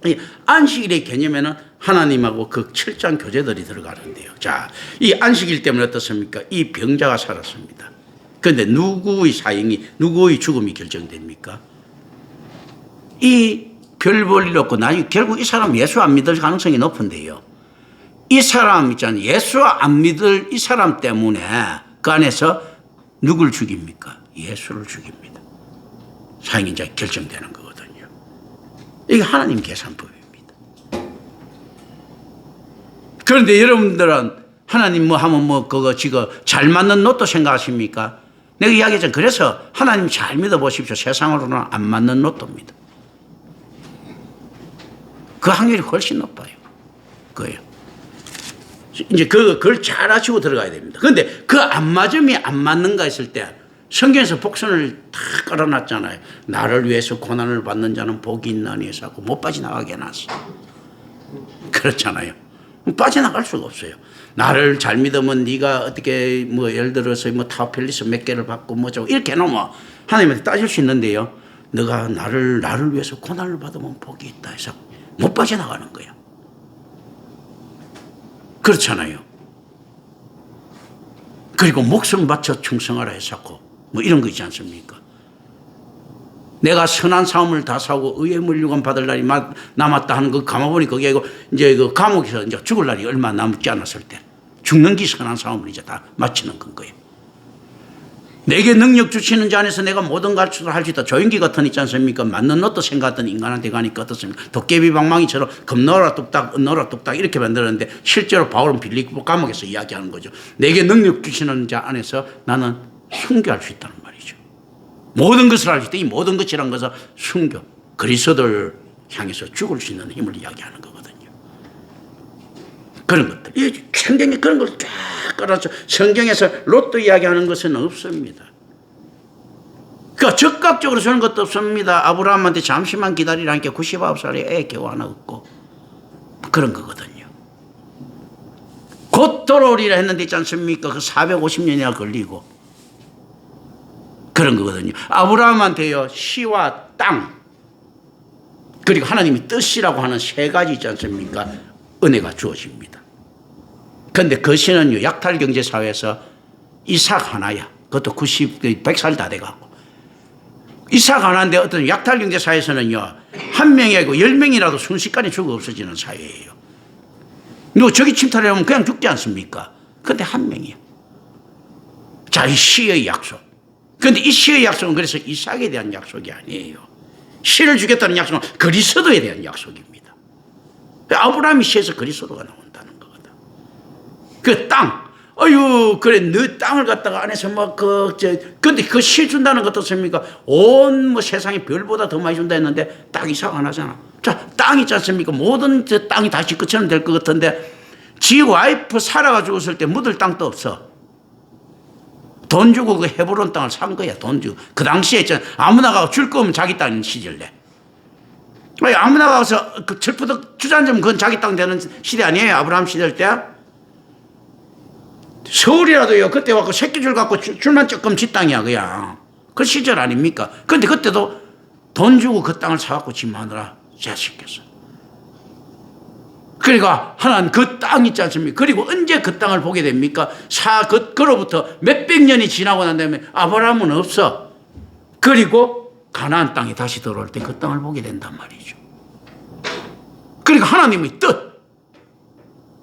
이 안식일의 개념에는 하나님하고 그 철저한 교제들이 들어가는데요. 자, 이 안식일 때문에 어떻습니까? 이 병자가 살았습니다. 그런데 누구의 죽음이 결정됩니까? 이 별 볼 일 없고 나중에 결국 이 사람 예수 안 믿을 가능성이 높은데요. 이 사람 있잖아요. 예수 안 믿을 이 사람 때문에 그 안에서 누굴 죽입니까? 예수를 죽입니다. 사형인자 결정되는 거거든요. 이게 하나님 계산법입니다. 그런데 여러분들은 하나님 뭐 하면 뭐 그거 지금 잘 맞는 노트 생각하십니까? 내가 이야기했잖아요. 그래서 하나님 잘 믿어보십시오. 세상으로는 안 맞는 노트입니다. 그 확률이 훨씬 높아요. 그거예요. 이제 그걸 잘 아시고 들어가야 됩니다. 그런데 그 안 맞음이 안 맞는가 했을 때 성경에서 복선을 다 깔아놨잖아요. 나를 위해서 고난을 받는 자는 복이 있나니 해서 못 빠져나가게 해놨어. 그렇잖아요. 빠져나갈 수가 없어요. 나를 잘 믿으면 네가 어떻게 뭐 예를 들어서 뭐 타워펠리스 몇 개를 받고 뭐죠 이렇게 해놓으면 하나님한테 따질 수 있는데요. 너가 나를 위해서 고난을 받으면 복이 있다 해서 못 빠져나가는 거야. 그렇잖아요. 그리고 목숨 바쳐 충성하라 해서 뭐 이런 거 있지 않습니까? 내가 선한 싸움을 다 싸우고 의의 물류관 받을 날이 남았다 하는 거 감아보니 거기에 이제 그 감옥에서 이제 죽을 날이 얼마 남지 않았을 때 죽는 기 선한 싸움을 이제 다 마치는 건 거예요. 내게 능력 주시는 자 안에서 내가 모든 가르침을 할 수 있다. 조용기 같은 있지 않습니까? 맞는 노트 생각하던 인간한테 가니까 어떻습니까? 도깨비 방망이처럼 겁너라 뚝딱 언너라 뚝딱 이렇게 만들었는데 실제로 바울은 빌립보 감옥에서 이야기하는 거죠. 내게 능력 주시는 자 안에서 나는 순교할 수 있다는 말이죠. 모든 것을 할 수 있다. 이 모든 것이란 것은 순교, 그리스도를 향해서 죽을 수 있는 힘을 이야기하는 거거든요. 그런 것들. 이 성경에 그런 걸 쫙 깔아서 성경에서 로또 이야기하는 것은 없습니다. 그러니까 적극적으로 주는 것도 없습니다. 아브라함한테 잠시만 기다리라니까 99살에 애 겨우 하나 없고 그런 거거든요. 곧 돌아오리라 했는데 있지 않습니까? 그 450년이나 걸리고 그런 거거든요. 아브라함한테요 시와 땅 그리고 하나님이 뜻이라고 하는 세 가지 있지 않습니까? 은혜가 주어집니다. 그런데 그 시는요 약탈경제사회에서 이삭 하나야. 그것도 100살 다 돼가고 이삭 하나인데 어떤 약탈경제사회에서는요 한 명이 아니고 10명이라도 순식간에 죽어 없어지는 사회예요. 누구 저기 침탈을 하면 그냥 죽지 않습니까? 그런데 한 명이에요. 자, 이 시의 약속. 그런데 이 시의 약속은 그래서 이삭에 대한 약속이 아니에요. 시를 주겠다는 약속은 그리스도에 대한 약속입니다. 아브라함이 시에서 그리스도가 나온다는 거거든. 그 땅, 어유 그래 너 땅을 갖다가 안에서 막 근데 그 시 준다는 것도 어떻습니까? 온 뭐 세상에 별보다 더 많이 준다 했는데 딱 이상 안 하잖아. 자, 땅 있지 않습니까? 모든 저 땅이 다시 끝처럼 될 것 같은데 지 와이프 사라가 죽었을 때 묻을 땅도 없어. 돈 주고 그 헤브론 땅을 산 거야. 돈 주고. 그 당시에 있잖아. 아무나 가서 줄 거면 자기 땅인 시절래. 아무나 가서 그 철푸덕 주잔점 그건 자기 땅 되는 시대 아니에요? 아브라함 시절 때? 서울이라도요. 그때 와서 새끼줄 갖고 줄만 조금 지 땅이야 그냥. 그 시절 아닙니까? 근데 그때도 돈 주고 그 땅을 사갖고 집 마누라 자식했어. 그러니까 하나는 그 땅 있지 않습니까? 그리고 언제 그 땅을 보게 됩니까? 그로부터 몇백 년이 지나고 난 다음에 아브라함은 없어. 그리고 가나안 땅에 다시 들어올 때 그 땅을 보게 된단 말이죠. 그러니까 하나님의 뜻.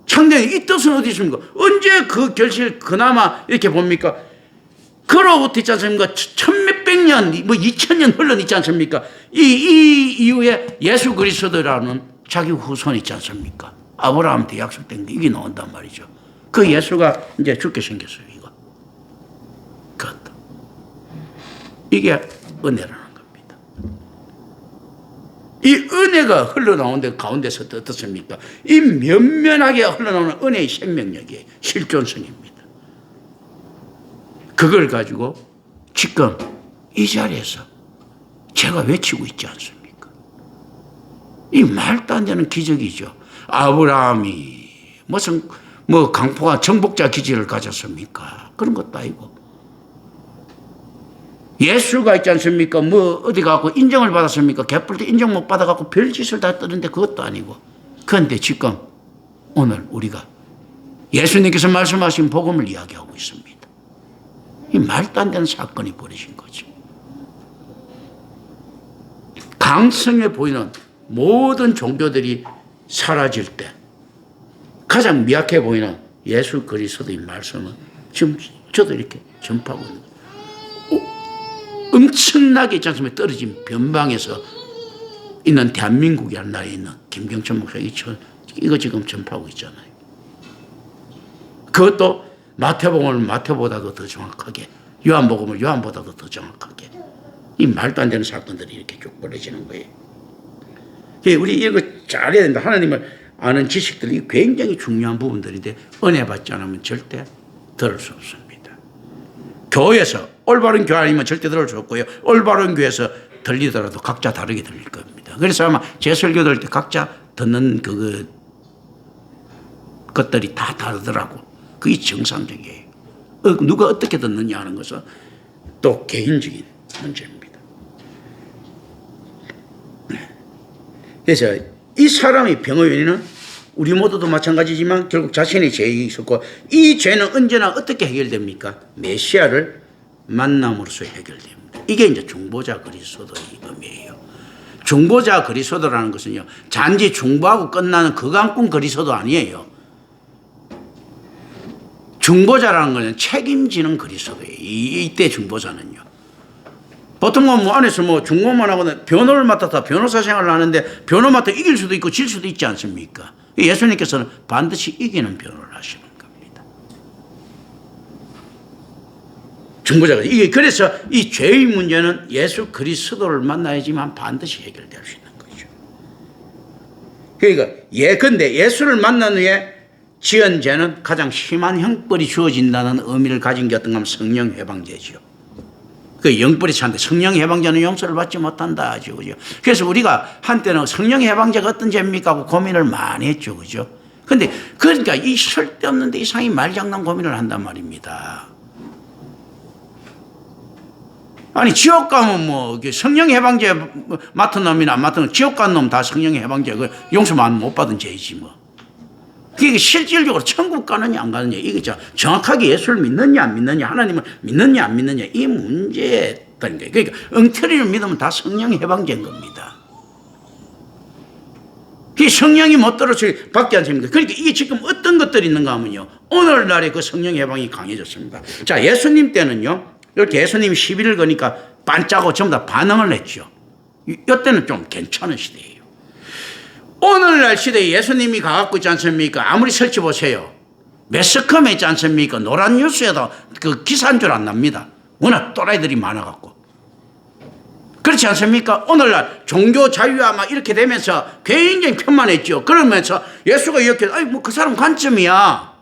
상당히 이 뜻은 어디 있습니까? 언제 그 결실 그나마 이렇게 봅니까? 그로부터 있지 않습니까? 천몇백 년, 뭐 2000년 흘러 있지 않습니까? 이 이후에 예수 그리스도라는 자기 후손 있지 않습니까? 아브라함한테 약속된 게 이게 나온단 말이죠. 그 예수가 이제 죽게 생겼어요, 이거. 그것도. 이게 은혜라는 겁니다. 이 은혜가 흘러나오는 가운데서 어떻습니까? 이 면면하게 흘러나오는 은혜의 생명력이에요. 실존성입니다. 그걸 가지고 지금 이 자리에서 제가 외치고 있지 않습니까? 이 말도 안 되는 기적이죠. 아브라함이 무슨 강포가 정복자 기질을 가졌습니까? 그런 것도 아니고. 예수가 있지 않습니까? 어디 가고 인정을 받았습니까? 개뿔 때 인정 못 받아갖고 별짓을 다 뜨는데 그것도 아니고. 그런데 지금 오늘 우리가 예수님께서 말씀하신 복음을 이야기하고 있습니다. 이 말도 안 되는 사건이 벌어진 거죠. 강성해 보이는 모든 종교들이 사라질 때 가장 미약해 보이는 예수 그리스도의 말씀은 지금 저도 이렇게 전파하고 있는 거예요. 엄청나게 있지 않습니까? 떨어진 변방에서 있는 대한민국이라는 나라에 있는 김경천 목사 이거 지금 전파하고 있잖아요. 그것도 마태복음을 마태보다도 더 정확하게, 요한복음을 요한보다도 더 정확하게. 이 말도 안 되는 사건들이 이렇게 쭉 벌어지는 거예요. 우리 이거 잘해야 된다. 하나님을 아는 지식들이 굉장히 중요한 부분들인데 은혜 받지 않으면 절대 들을 수 없습니다. 교회에서 올바른 교회 아니면 절대 들을 수 없고요. 올바른 교회에서 들리더라도 각자 다르게 들릴 겁니다. 그래서 아마 제 설교 들을 때 각자 듣는 것들이 다 다르더라고. 그게 정상적이에요. 누가 어떻게 듣느냐 하는 것은 또 개인적인 문제입니다. 그래서 이 사람의 병의 원인은 우리 모두도 마찬가지지만 결국 자신의 죄가 있었고, 이 죄는 언제나 어떻게 해결됩니까? 메시아를 만남으로써 해결됩니다. 이게 이제 중보자 그리스도의 의미예요. 중보자 그리스도라는 것은요, 단지 중보하고 끝나는 거강꾼 그리스도 아니에요. 중보자라는 것은 책임지는 그리스도예요. 이때 중보자는요. 보통은 안에서 중보만 하거나 변호를 맡아서 변호사 생활을 하는데 변호 맡아 이길 수도 있고 질 수도 있지 않습니까? 예수님께서는 반드시 이기는 변호를 하시는 겁니다. 중보자가 이게 그래서 이 죄의 문제는 예수 그리스도를 만나야지만 반드시 해결될 수 있는 거죠. 그러니까 근데 예수를 만난 후에 지은 죄는 가장 심한 형벌이 주어진다는 의미를 가진 게 어떤가 하면 성령 해방죄죠. 그 영벌이 차는데 성령 해방죄는 용서를 받지 못한다 하죠. 그죠? 그래서 우리가 한때는 성령 해방죄가 어떤 죄입니까 하고 고민을 많이 했죠. 그죠? 근데 그러니까 이 쓸데없는데 이상히 말장난 고민을 한단 말입니다. 아니 지옥 가면 성령 해방죄 맡은 놈이나 안 맡은 놈, 지옥 간 놈 다 성령 해방죄 용서만 못 받은 죄이지 뭐. 그게 실질적으로 천국 가느냐 안 가느냐, 이게 정확하게 예수를 믿느냐 안 믿느냐, 하나님을 믿느냐 안 믿느냐, 이 문제였던 거예요. 그러니까 엉터리를 믿으면 다 성령 해방된 겁니다. 그 성령이 못 들어서 밖에 않습니까? 그러니까 이게 지금 어떤 것들이 있는가 하면요, 오늘날의 그 성령 해방이 강해졌습니다. 자, 예수님 때는요, 이렇게 예수님이 시비를 거니까 반짝하고 전부 다 반응을 했죠. 이때는 좀 괜찮은 시대예요. 오늘날 시대에 예수님이 가갖고 있지 않습니까? 아무리 설치 보세요. 매스컴에 있지 않습니까? 노란 뉴스에도 그 기사한 줄 안 납니다. 워낙 또라이들이 많아갖고. 그렇지 않습니까? 오늘날 종교 자유화 막 이렇게 되면서 굉장히 편만했죠. 그러면서 예수가 이렇게, 그 사람 관점이야.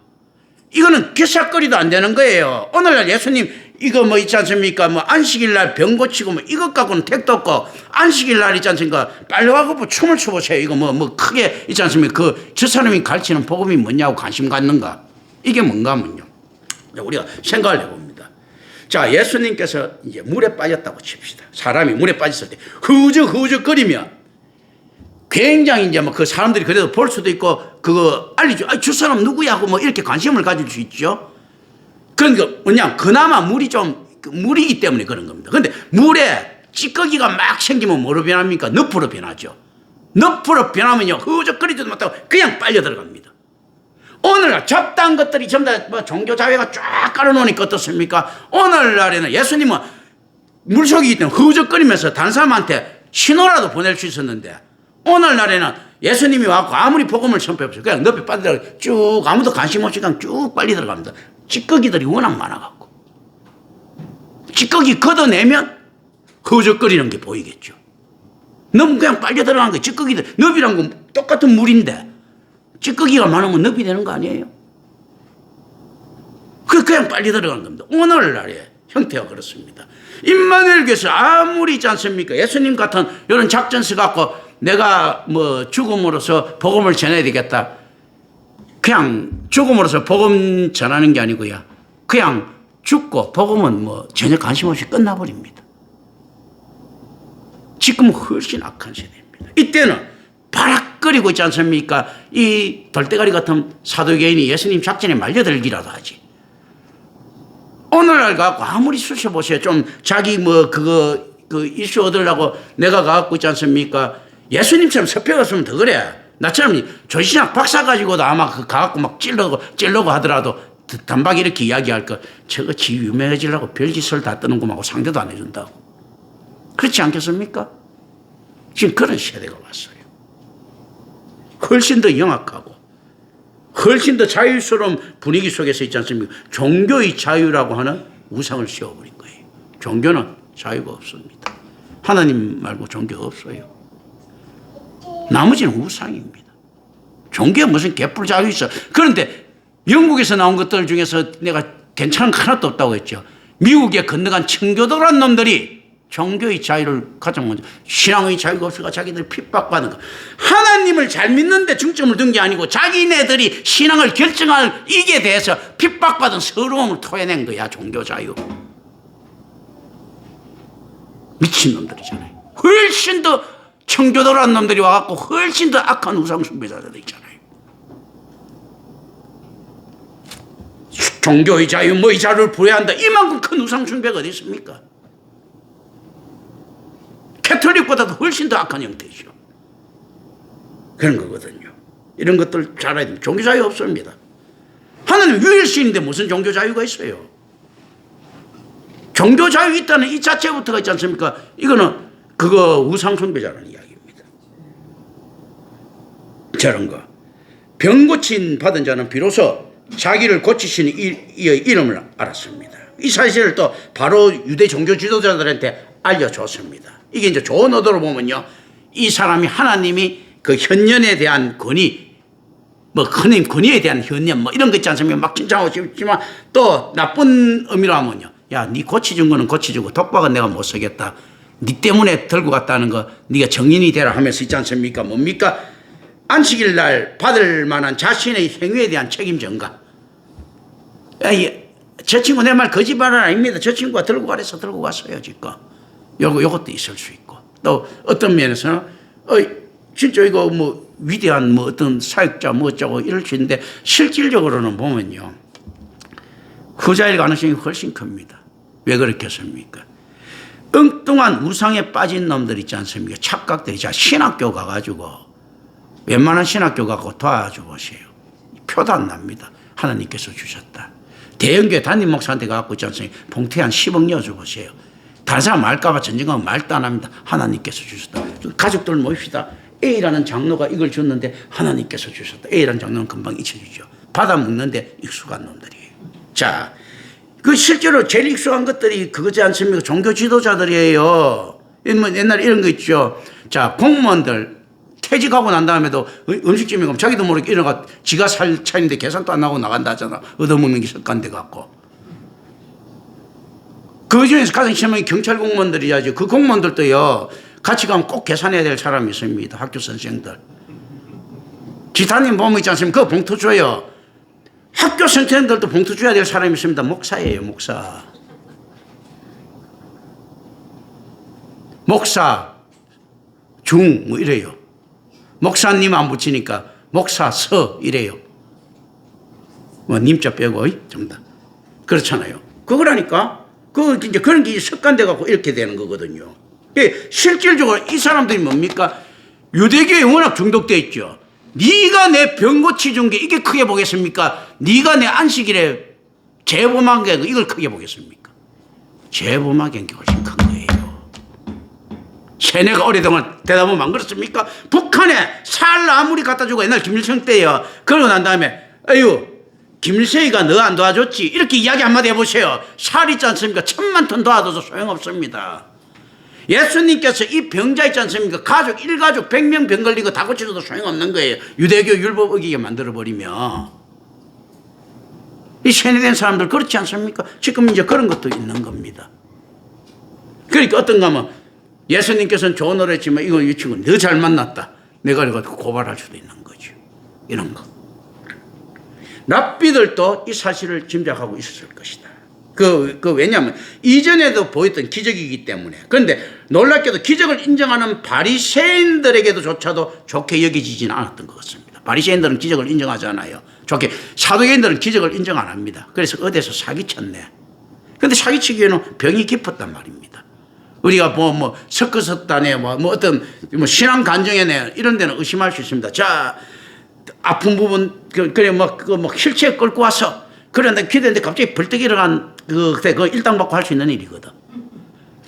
이거는 기사거리도 안 되는 거예요. 오늘날 예수님 이거 있지 않습니까? 안식일날 병 고치고 이것 갖고는 택도 없고, 안식일날 있지 않습니까? 빨리 와서 춤을 춰보세요. 이거 크게 있지 않습니까? 저 사람이 가르치는 복음이 뭐냐고 관심 갖는가? 이게 뭔가 하면요, 우리가 생각을 해봅니다. 자, 예수님께서 이제 물에 빠졌다고 칩시다. 사람이 물에 빠졌을 때 흐적흐적거리면 굉장히 이제 그 사람들이 그래도 볼 수도 있고, 그거 알리죠. 저 사람 누구야? 하고 이렇게 관심을 가질 수 있죠. 그러니까 그나마 물이기 때문에 그런 겁니다. 그런데 물에 찌꺼기가 막 생기면 뭐로 변합니까? 늪으로 변하죠. 늪으로 변하면요, 흐적거리지도 못하고 그냥 빨려 들어갑니다. 오늘날 잡다한 것들이 전부 다 종교 자회가 쫙 깔아놓으니까 어떻습니까? 오늘날에는 예수님은 물속이기 때문에 흐적거리면서 다른 사람한테 신호라도 보낼 수 있었는데, 오늘날에는 예수님이 와서 아무리 복음을 선포해보세요, 그냥 늪에 빠져들어가 쭉 아무도 관심 없이 그냥 쭉 빨리 들어갑니다. 찌꺼기들이 워낙 많아갖고. 찌꺼기 걷어내면 흐적거리는 게 보이겠죠. 너무 그냥 빨려 들어가는 거예요. 찌꺼기들, 늪이란 건 똑같은 물인데 찌꺼기가 많으면 늪이 되는 거 아니에요? 그냥 빨리 들어가는 겁니다. 오늘날의 형태가 그렇습니다. 임마누엘 교수 아무리 있지 않습니까? 예수님 같은 이런 작전서 갖고 내가 죽음으로써 복음을 전해야 되겠다. 그냥 죽음으로써 복음 전하는 게 아니고요, 그냥 죽고 복음은 전혀 관심 없이 끝나버립니다. 지금은 훨씬 악한 세대입니다. 이때는 바락거리고 있지 않습니까? 이 돌대가리 같은 사도개인이 예수님 작전에 말려들기라도 하지. 오늘날 갖고 아무리 쑤셔보세요. 좀 자기 그거 이슈 얻으려고 내가 갖고 있지 않습니까? 예수님처럼 섭외가 없으면 더 그래. 나처럼 조신학 박사 가지고도 아마 그 가갖고 막 찔러고 하더라도 단박 이렇게 이야기할 거, 저거 지 유명해지려고 별짓을 다 뜨는구만 하고 상대도 안 해준다고. 그렇지 않겠습니까? 지금 그런 세대가 왔어요. 훨씬 더 영악하고 훨씬 더 자유스러운 분위기 속에서 있지 않습니까? 종교의 자유라고 하는 우상을 씌워버린 거예요. 종교는 자유가 없습니다. 하나님 말고 종교가 없어요. 나머지는 우상입니다. 종교에 무슨 개뿔 자유 있어. 그런데 영국에서 나온 것들 중에서 내가 괜찮은 거 하나도 없다고 했죠. 미국에 건너간 청교도란 놈들이 종교의 자유를 가장 먼저, 신앙의 자유가 없어가 자기들 핍박받는 거. 하나님을 잘 믿는데 중점을 둔 게 아니고 자기네들이 신앙을 결정할 이게 대해서 핍박받은 서러움을 토해낸 거야. 종교 자유. 미친놈들이잖아요. 훨씬 더 청교도라는 놈들이 와갖고 훨씬 더 악한 우상 숭배자들 있잖아요. 종교의 자유, 뭐의 자유를 부여한다. 이만큼 큰 우상 숭배가 어디 있습니까? 캐톨릭보다도 훨씬 더 악한 형태이죠. 그런 거거든요. 이런 것들 잘 알아야 됩니다. 종교 자유 없습니다. 하나님 유일신인데 무슨 종교 자유가 있어요? 종교 자유 있다는 이 자체부터가 있지 않습니까? 이거는 그거 우상 숭배자라는 이야기입니다. 저런 거. 병 고침 받은 자는 비로소 자기를 고치시는 이의 이름을 알았습니다. 이 사실을 또 바로 유대 종교 지도자들한테 알려줬습니다. 이게 이제 좋은 의도로 보면요, 이 사람이 하나님이 그 현년에 대한 권위, 뭐 하나님 권위에 대한 현년, 뭐 이런 거 있지 않습니까? 막 칭찬하고 싶지만 또 나쁜 의미로 하면요, 야, 네 고쳐준 거는 고쳐주고 독박은 내가 못 쓰겠다. 네 때문에 들고 갔다는 거, 네가 정인이 되라 하면서 있지 않습니까? 뭡니까? 안식일 날 받을 만한 자신의 행위에 대한 책임 전가. 저 친구 내 말 거짓말은 아닙니다. 저 친구가 들고 가래서 들고 갔어요, 지금. 요것도 있을 수 있고. 또 어떤 면에서는, 진짜 이거 뭐 위대한 뭐 어떤 사역자 뭐 어쩌고 이럴 수 있는데 실질적으로는 보면요, 후자일 가능성이 훨씬 큽니다. 왜 그렇겠습니까? 엉뚱한 우상에 빠진 놈들 있지 않습니까? 착각들이. 자, 신학교 가가지고, 웬만한 신학교 가고 도와줘 보세요. 표도 안 납니다. 하나님께서 주셨다. 대형교회 담임 목사한테 가고 있지 않습니까? 봉투에 한 10억 넣어줘 보세요. 다른 사람 말까봐 전쟁하면 말도 안 합니다. 하나님께서 주셨다. 가족들 모입시다. A라는 장로가 이걸 줬는데 하나님께서 주셨다. A라는 장로는 금방 잊혀지죠. 받아 먹는데 익숙한 놈들이에요. 자, 그 실제로 제일 익숙한 것들이 그거지 않습니까? 종교 지도자들이에요. 옛날에 이런 거 있죠. 자, 공무원들 퇴직하고 난 다음에도 음식점에 가면 자기도 모르게 일어나가 지가 살 차인데 계산도 안 하고 나간다 하잖아. 얻어먹는 게 습관돼 갖고. 그 중에서 가장 심한 게 경찰 공무원들이야죠. 그 공무원들도요, 같이 가면 꼭 계산해야 될 사람이 있습니다. 학교 선생들. 기타님 보면 있지 않습니까? 그 봉투 줘요. 학교 선생들도 봉투 줘야 될 사람이 있습니다. 목사예요, 목사. 목사, 중, 뭐 이래요. 목사님 안 붙이니까 목사, 서, 이래요. 뭐, 님자 빼고, 전부 다. 그렇잖아요. 그거라니까. 이제 그런 게 습관돼갖고 이렇게 되는 거거든요. 실질적으로 이 사람들이 뭡니까? 유대교에 워낙 중독돼 있죠. 네가 내 병 고쳐준 게 이게 크게 보겠습니까? 네가 내 안식일에 제보만 게 이걸 크게 보겠습니까? 제보만 게 훨씬 큰 거예요. 세뇌가 오래동안 되다 보면 안 그렇습니까? 북한에 살 아무리 갖다 주고 옛날 김일성 때요. 그러고 난 다음에 아유, 김일성이가 너 안 도와줬지? 이렇게 이야기 한마디 해보세요. 살 있지 않습니까? 1000만 톤 도와줘도 소용없습니다. 예수님께서 이 병자 있지 않습니까? 가족, 일가족 100명 병 걸리고 다 고쳐줘도 소용없는 거예요. 유대교 율법 어기게 만들어버리면. 이 세뇌된 사람들 그렇지 않습니까? 지금 이제 그런 것도 있는 겁니다. 그러니까 어떤가 하면 예수님께서는 좋은 노래 했지만 이거 이 친구 너 잘 만났다. 내가 이래가지고 고발할 수도 있는 거죠. 이런 거. 랍비들도 이 사실을 짐작하고 있었을 것이다. 왜냐하면 이전에도 보였던 기적이기 때문에. 그런데 놀랍게도 기적을 인정하는 바리새인들에게도조차도 좋게 여겨지지는 않았던 것 같습니다. 바리새인들은 기적을 인정하지 않아요. 좋게. 사두개인들은 기적을 인정 안 합니다. 그래서 어디서 사기쳤네. 그런데 사기치기에는 병이 깊었단 말입니다. 우리가 뭐 서커스단에 뭐 어떤 뭐 신앙 간증회네 이런 데는 의심할 수 있습니다. 자, 아픈 부분 그래 뭐 휠체어 끌고 와서 그런데 기대는데 갑자기 벌떡 일어난 그때 그 일당받고 할 수 있는 일이거든.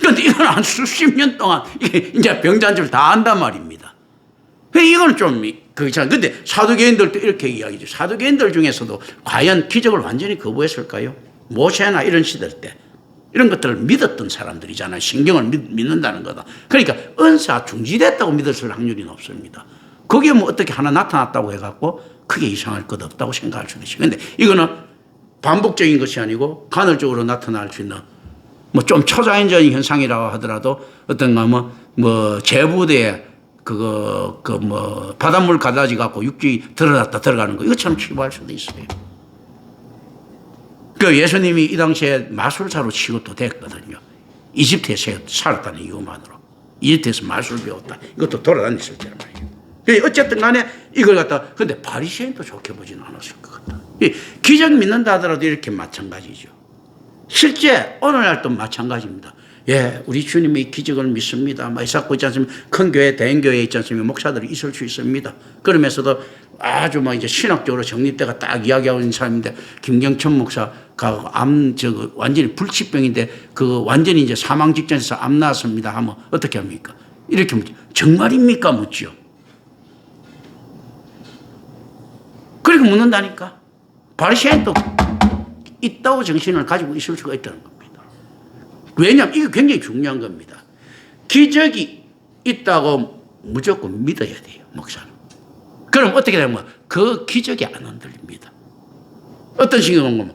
그런데 이건 한 수십 년 동안 이게 이제 병자인 줄 다 안단 말입니다. 이건 좀 그렇잖아. 근데 사두개인들도 이렇게 이야기죠. 사두개인들 중에서도 과연 기적을 완전히 거부했을까요? 모세나 이런 시대 때 이런 것들을 믿었던 사람들이잖아요. 신경을 믿는다는 거다. 그러니까 은사 중지됐다고 믿었을 확률이 높습니다. 거기에 뭐 어떻게 하나 나타났다고 해갖고 크게 이상할 것 없다고 생각할 수도 있어요. 근데 이거는 반복적인 것이 아니고 간헐적으로 나타날 수 있는 뭐 좀 초자연적인 현상이라고 하더라도 어떤가 뭐 제부대에 뭐 바닷물 가다지 갖고 육지 들어갔다 들어가는 거 이것처럼 치부할 수도 있어요. 그 예수님이 이 당시에 마술사로 취급도 됐거든요. 이집트에 살았다는 이유만으로. 이집트에서 마술 배웠다. 이것도 돌아다녔을 때란 말이에요. 어쨌든 간에 이걸 갖다 근데 바리새인도 좋게 보지는 않았을 것 같다. 기적 믿는다 하더라도 이렇게 마찬가지죠. 실제 오늘날도 마찬가지입니다. 예, 우리 주님이 기적을 믿습니다. 막 이사고 있지 않습니까? 큰 교회, 대형교회 있지 않습니까? 목사들이 있을 수 있습니다. 그러면서도 아주 막 이제 신학적으로 정립대가 딱 이야기하고 있는 사람인데, 김경천 목사가 완전히 불치병인데, 완전히 이제 사망 직전에서 암 나왔습니다 하면 어떻게 합니까? 이렇게 묻죠. 정말입니까? 묻죠. 그렇게 묻는다니까. 바리새인도 있다고 정신을 가지고 있을 수가 있다는 겁니다. 왜냐하면 이게 굉장히 중요한 겁니다. 기적이 있다고 무조건 믿어야 돼요, 목사는. 그럼 어떻게 되면 그 기적이 안 흔들립니다. 어떤 식으로 보면,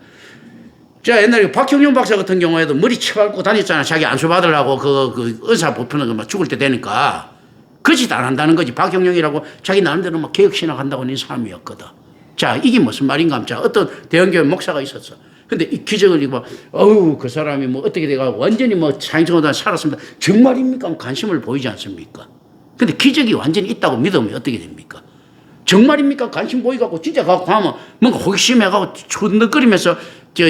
자, 옛날에 박형용 박사 같은 경우에도 머리 쳐밟고 다녔잖아요. 자기 안수 받으려고 그 의사 보편은 막 죽을 때 되니까. 그짓 안 한다는 거지. 박형용이라고 자기 나름대로 막 개혁신학한다고 하는 사람이었거든. 자, 이게 무슨 말인가 하면, 자, 어떤 대형교회 목사가 있었어. 근데 이 기적을 이거 그 사람이 뭐 어떻게 돼가 완전히 뭐 사형정보다 살았습니다. 정말입니까? 관심을 보이지 않습니까? 근데 기적이 완전히 있다고 믿으면 어떻게 됩니까? 정말입니까? 관심 보이갖고 진짜 가고 하면 뭔가 호기심해가고 촌득거리면서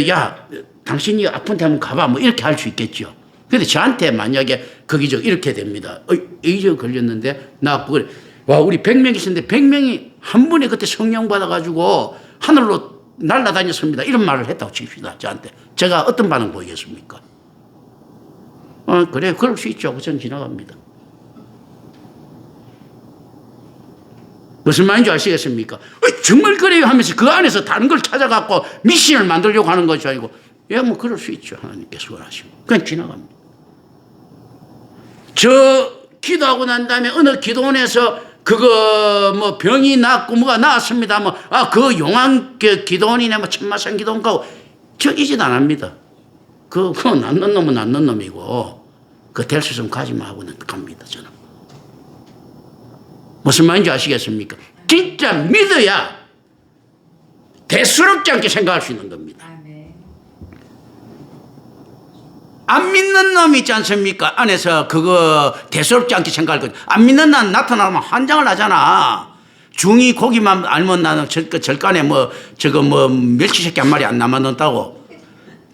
야, 당신이 아픈데 한번 가봐 뭐 이렇게 할 수 있겠죠. 근데 저한테 만약에 그 기적 이렇게 됩니다. 이 기적 걸렸는데 나 그걸 와, 우리 100명 있었는데 100명이 한 번에 그때 성령 받아가지고 하늘로 날아다녔습니다. 이런 말을 했다고 칩시다. 저한테. 제가 어떤 반응 보이겠습니까? 그래, 그럴 수 있죠. 저는 지나갑니다. 무슨 말인지 아시겠습니까? 정말 그래요 하면서 그 안에서 다른 걸 찾아갖고 미신을 만들려고 하는 것이 아니고, 예, 뭐 그럴 수 있죠. 하나님께서 원하시고. 그냥 지나갑니다. 기도하고 난 다음에 어느 기도원에서 뭐 병이 낫고 뭐가 나았습니다. 그 용한 기도원이네 뭐 천마산 기도원 가고 저 이 짓 안 합니다. 그거 낫는 놈은 낫는 놈이고 될 수 있으면 가지 마 하고는 갑니다. 저는. 무슨 말인지 아시겠습니까? 진짜 믿어야 대수롭지 않게 생각할 수 있는 겁니다. 안 믿는 놈이 있지 않습니까? 안에서 대수롭지 않게 생각할 거죠. 안 믿는 놈 나타나면 환장을 하잖아. 중이 고기만 알면 나는 절간에 멸치 새끼 한 마리 안 남았다고.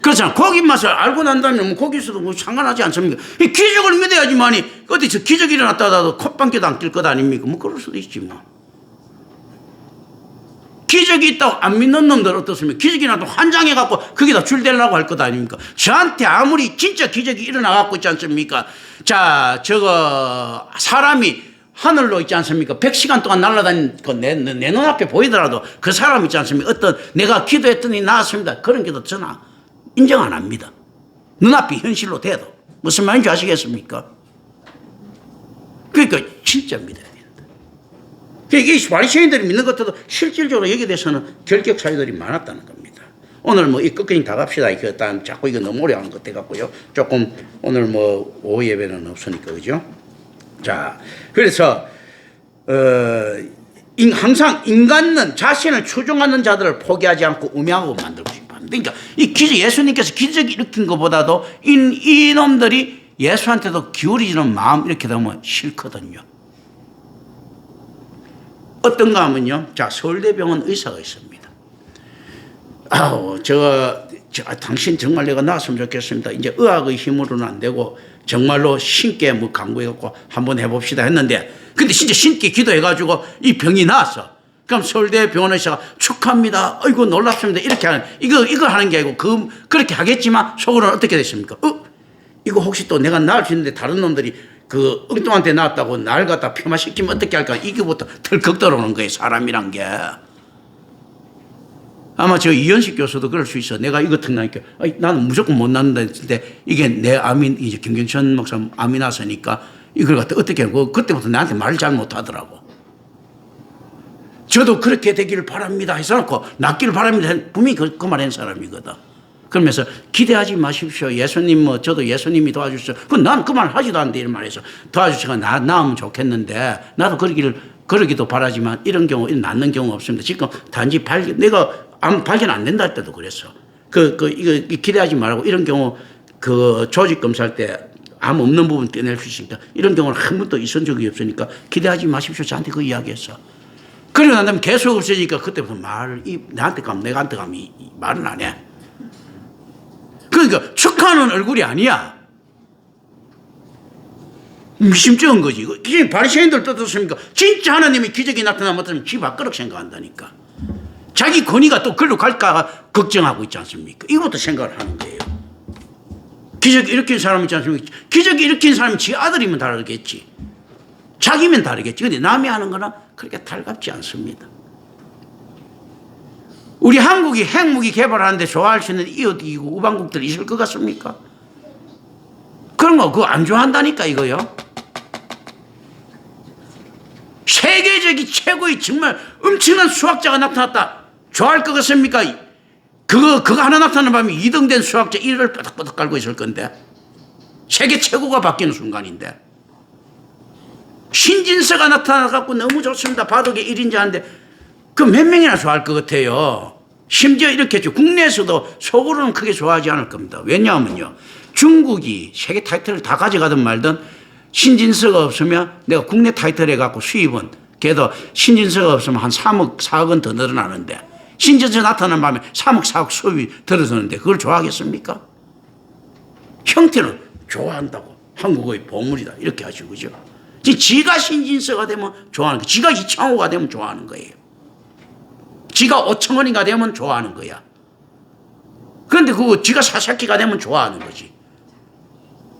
그렇잖아. 고기 맛을 알고 난다면 고기에서도 뭐 상관하지 않습니까? 기적을 믿어야지만이 어디서 기적이 일어났다 하더라도 콧방귀도 안 낄 것 아닙니까? 뭐 그럴 수도 있지 뭐. 기적이 있다고 안 믿는 놈들 어떻습니까? 기적이 나도 환장해갖고 거기다 줄 대려고 할 것 아닙니까? 저한테 아무리 진짜 기적이 일어나갖고 있지 않습니까? 자, 사람이 하늘로 있지 않습니까? 100시간 동안 날아다니는 내 눈앞에 보이더라도 그 사람 있지 않습니까? 내가 기도했더니 나았습니다. 그런 기도 저는 인정 안 합니다. 눈앞이 현실로 돼도. 무슨 말인지 아시겠습니까? 그러니까 진짜 믿어야 된다. 이 바리새인들이 믿는 것도 실질적으로 여기에 대해서는 결격 사유들이 많았다는 겁니다. 오늘 이 끝까지 다 갑시다. 자꾸 이거 너무 오래 하는 것 같고요. 조금 오늘 오후 예배는 없으니까, 그죠? 자, 그래서, 항상 인간은 자신을 추종하는 자들을 포기하지 않고 음양하고 만들고 싶어 합니다. 그러니까 예수님께서 기적이 일으킨 것보다도 이놈들이 예수한테도 기울이지는 마음 이렇게 되면 싫거든요. 어떤가 하면요. 자, 서울대병원 의사가 있습니다. 당신 정말 내가 나았으면 좋겠습니다. 이제 의학의 힘으로는 안 되고 정말로 신께 뭐 강구해갖고 한번 해봅시다 했는데, 근데 진짜 신께 기도해가지고 이 병이 나았어. 그럼 서울대 병원에서 축하합니다. 아이고 놀랍습니다. 이렇게 하는, 이거 하는 게 아니고 그렇게 하겠지만 속으로는 어떻게 됐습니까? 이거 혹시 또 내가 나을 수 있는데 다른 놈들이 그 엉뚱한테 나왔다고 날 갖다 폄하시키면 어떻게 할까? 이게부터 덜컥 들어오는 거예요, 사람이란 게. 아마 저 이현식 교수도 그럴 수 있어. 내가 이거 듣나니까 나는 무조건 못 낳는다 했는데 이게 내 암이 이제 김경천 목사 암이 났으니까 이걸 갖다 어떻게 하고 그때부터 나한테 말을 잘 못하더라고. 저도 그렇게 되기를 바랍니다 해서놓고 낫기를 바랍니다. 분명히 그 말 한 사람이거든. 그러면서 기대하지 마십시오. 예수님 저도 예수님이 도와주셔서 난 그 말 하지도 않는데 이런 말해서 도와주셔서 나으면 좋겠는데 나도 그러기도 바라지만 이런 경우 낫는 경우 없습니다. 지금 단지 내가 암 발견 안 된다 할 때도 그랬어. 이거 기대하지 말고 이런 경우 조직 검사할 때 암 없는 부분 떼낼 수 있으니까 이런 경우는 한 번도 있은 적이 없으니까 기대하지 마십시오. 저한테 그 이야기했어. 그러고 난 다음에 계속 없어지니까 그때부터 나한테 가면 내가한테 가면 말은 안 해. 그러니까 축하하는 얼굴이 아니야. 미심쩍은 거지. 바리새인들 뜯었습니까? 진짜 하나님이 기적이 나타나면 어쩌면 지 밖으로 생각한다니까. 자기 권위가 또 글로 갈까 걱정하고 있지 않습니까? 이것도 생각을 하는 거예요. 기적 일으킨 사람 있지 않습니까? 기적 일으킨 사람이 지 아들이면 다르겠지. 자기면 다르겠지. 근데 남이 하는 거는 그렇게 달갑지 않습니다. 우리 한국이 핵무기 개발하는데 좋아할 수 있는 이웃이고 우방국들이 있을 것 같습니까? 그런 거 그거 안 좋아한다니까 이거요. 세계적인 최고의 정말 엄청난 수학자가 나타났다. 좋아할 것 같습니까? 그거 하나 나타나는 밤에 2등 된 수학자 1을 뼈덕뼈덕 깔고 있을 건데. 세계 최고가 바뀌는 순간인데. 신진서가 나타나갖고 너무 좋습니다. 바둑의 1인자 하는데 그 몇 명이나 좋아할 것 같아요. 심지어 이렇게 했죠. 국내에서도 속으로는 크게 좋아하지 않을 겁니다. 왜냐하면요. 중국이 세계 타이틀을 다 가져가든 말든 신진서가 없으면 내가 국내 타이틀 해갖고 수입은 걔도 신진서가 없으면 한 3억, 4억은 더 늘어나는데 신진서 나타나는 밤에 3억, 4억 수입이 들어서는데 그걸 좋아하겠습니까? 형태는 좋아한다고. 한국의 보물이다. 이렇게 하시고 그죠? 지가 신진서가 되면 좋아하는 거야. 지가 이창호가 되면 좋아하는 거예요. 지가 오청원이가 되면 좋아하는 거야. 그런데 지가 사사키가 되면 좋아하는 거지.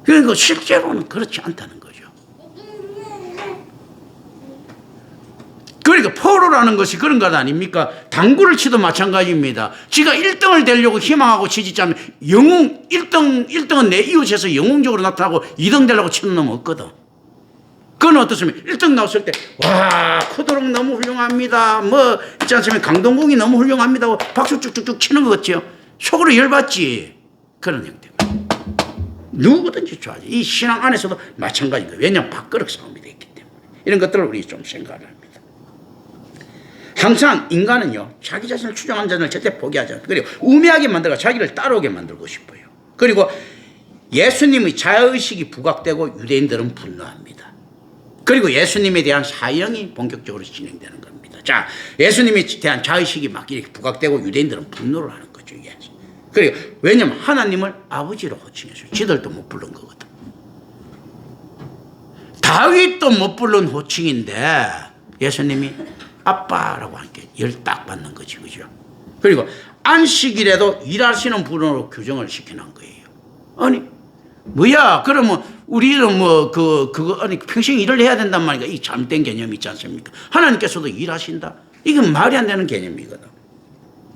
그러니까 실제로는 그렇지 않다는 거죠. 그러니까 포로라는 것이 그런 것 아닙니까? 당구를 치도 마찬가지입니다. 지가 1등을 되려고 희망하고 치지 않으면 1등은 내 이웃에서 영웅적으로 나타나고 2등 되려고 치는 놈은 없거든. 그건 어떻습니까? 1등 나왔을 때, 와, 쿠도록 너무 훌륭합니다. 있지 않습니까? 강동궁이 너무 훌륭합니다. 박수 쭉쭉쭉 치는 거 같죠? 속으로 열받지. 그런 형태. 누구든지 좋아하지. 이 신앙 안에서도 마찬가지입니다. 왜냐하면 밥그릇 싸움이 되기 때문에. 이런 것들을 우리 좀 생각을 합니다. 항상 인간은요, 자기 자신을 추종하는 자를 절대 포기하지 않아요. 그리고 우매하게 만들어 자기를 따라오게 만들고 싶어요. 그리고 예수님의 자아의식이 부각되고 유대인들은 분노합니다. 그리고 예수님에 대한 사형이 본격적으로 진행되는 겁니다. 자, 예수님에 대한 자의식이 막 이렇게 부각되고 유대인들은 분노를 하는 거죠. 그리고 왜냐하면 하나님을 아버지로 호칭했어요. 지들도 못 부른 거거든. 다윗도 못 부른 호칭인데 예수님이 아빠라고 하니까 열 딱 받는 거지. 그죠? 그리고 안식일에도 일하시는 분으로 규정을 시켜놓은 거예요. 아니, 뭐야, 그러면 우리는 아니, 평생 일을 해야 된단 말이니까 이 잘못된 개념이 있지 않습니까? 하나님께서도 일하신다. 이건 말이 안 되는 개념이거든.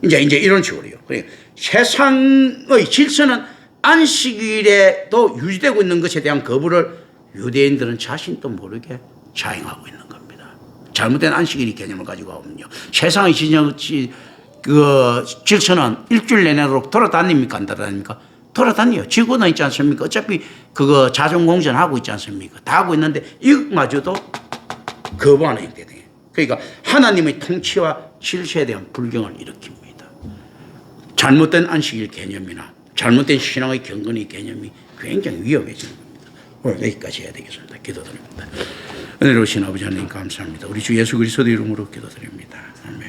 이제 이런 식으로요. 그러니까 세상의 질서는 안식일에도 유지되고 있는 것에 대한 거부를 유대인들은 자신도 모르게 자행하고 있는 겁니다. 잘못된 안식일의 개념을 가지고 오면요. 세상의 질서는 일주일 내내로 돌아다닙니까? 안 돌아다닙니까? 돌아다녀요. 지구는 있지 않습니까? 어차피 자전공전하고 있지 않습니까? 다 하고 있는데 이것마저도 거부하는 형태예요. 그러니까 하나님의 통치와 질서에 대한 불경을 일으킵니다. 잘못된 안식일 개념이나 잘못된 신앙의 경건의 개념이 굉장히 위험해지는 겁니다. 오늘 여기까지 해야 되겠습니다. 기도드립니다. 은혜로우신 아버지 하나님 감사합니다. 우리 주 예수 그리스도 이름으로 기도드립니다. 아멘.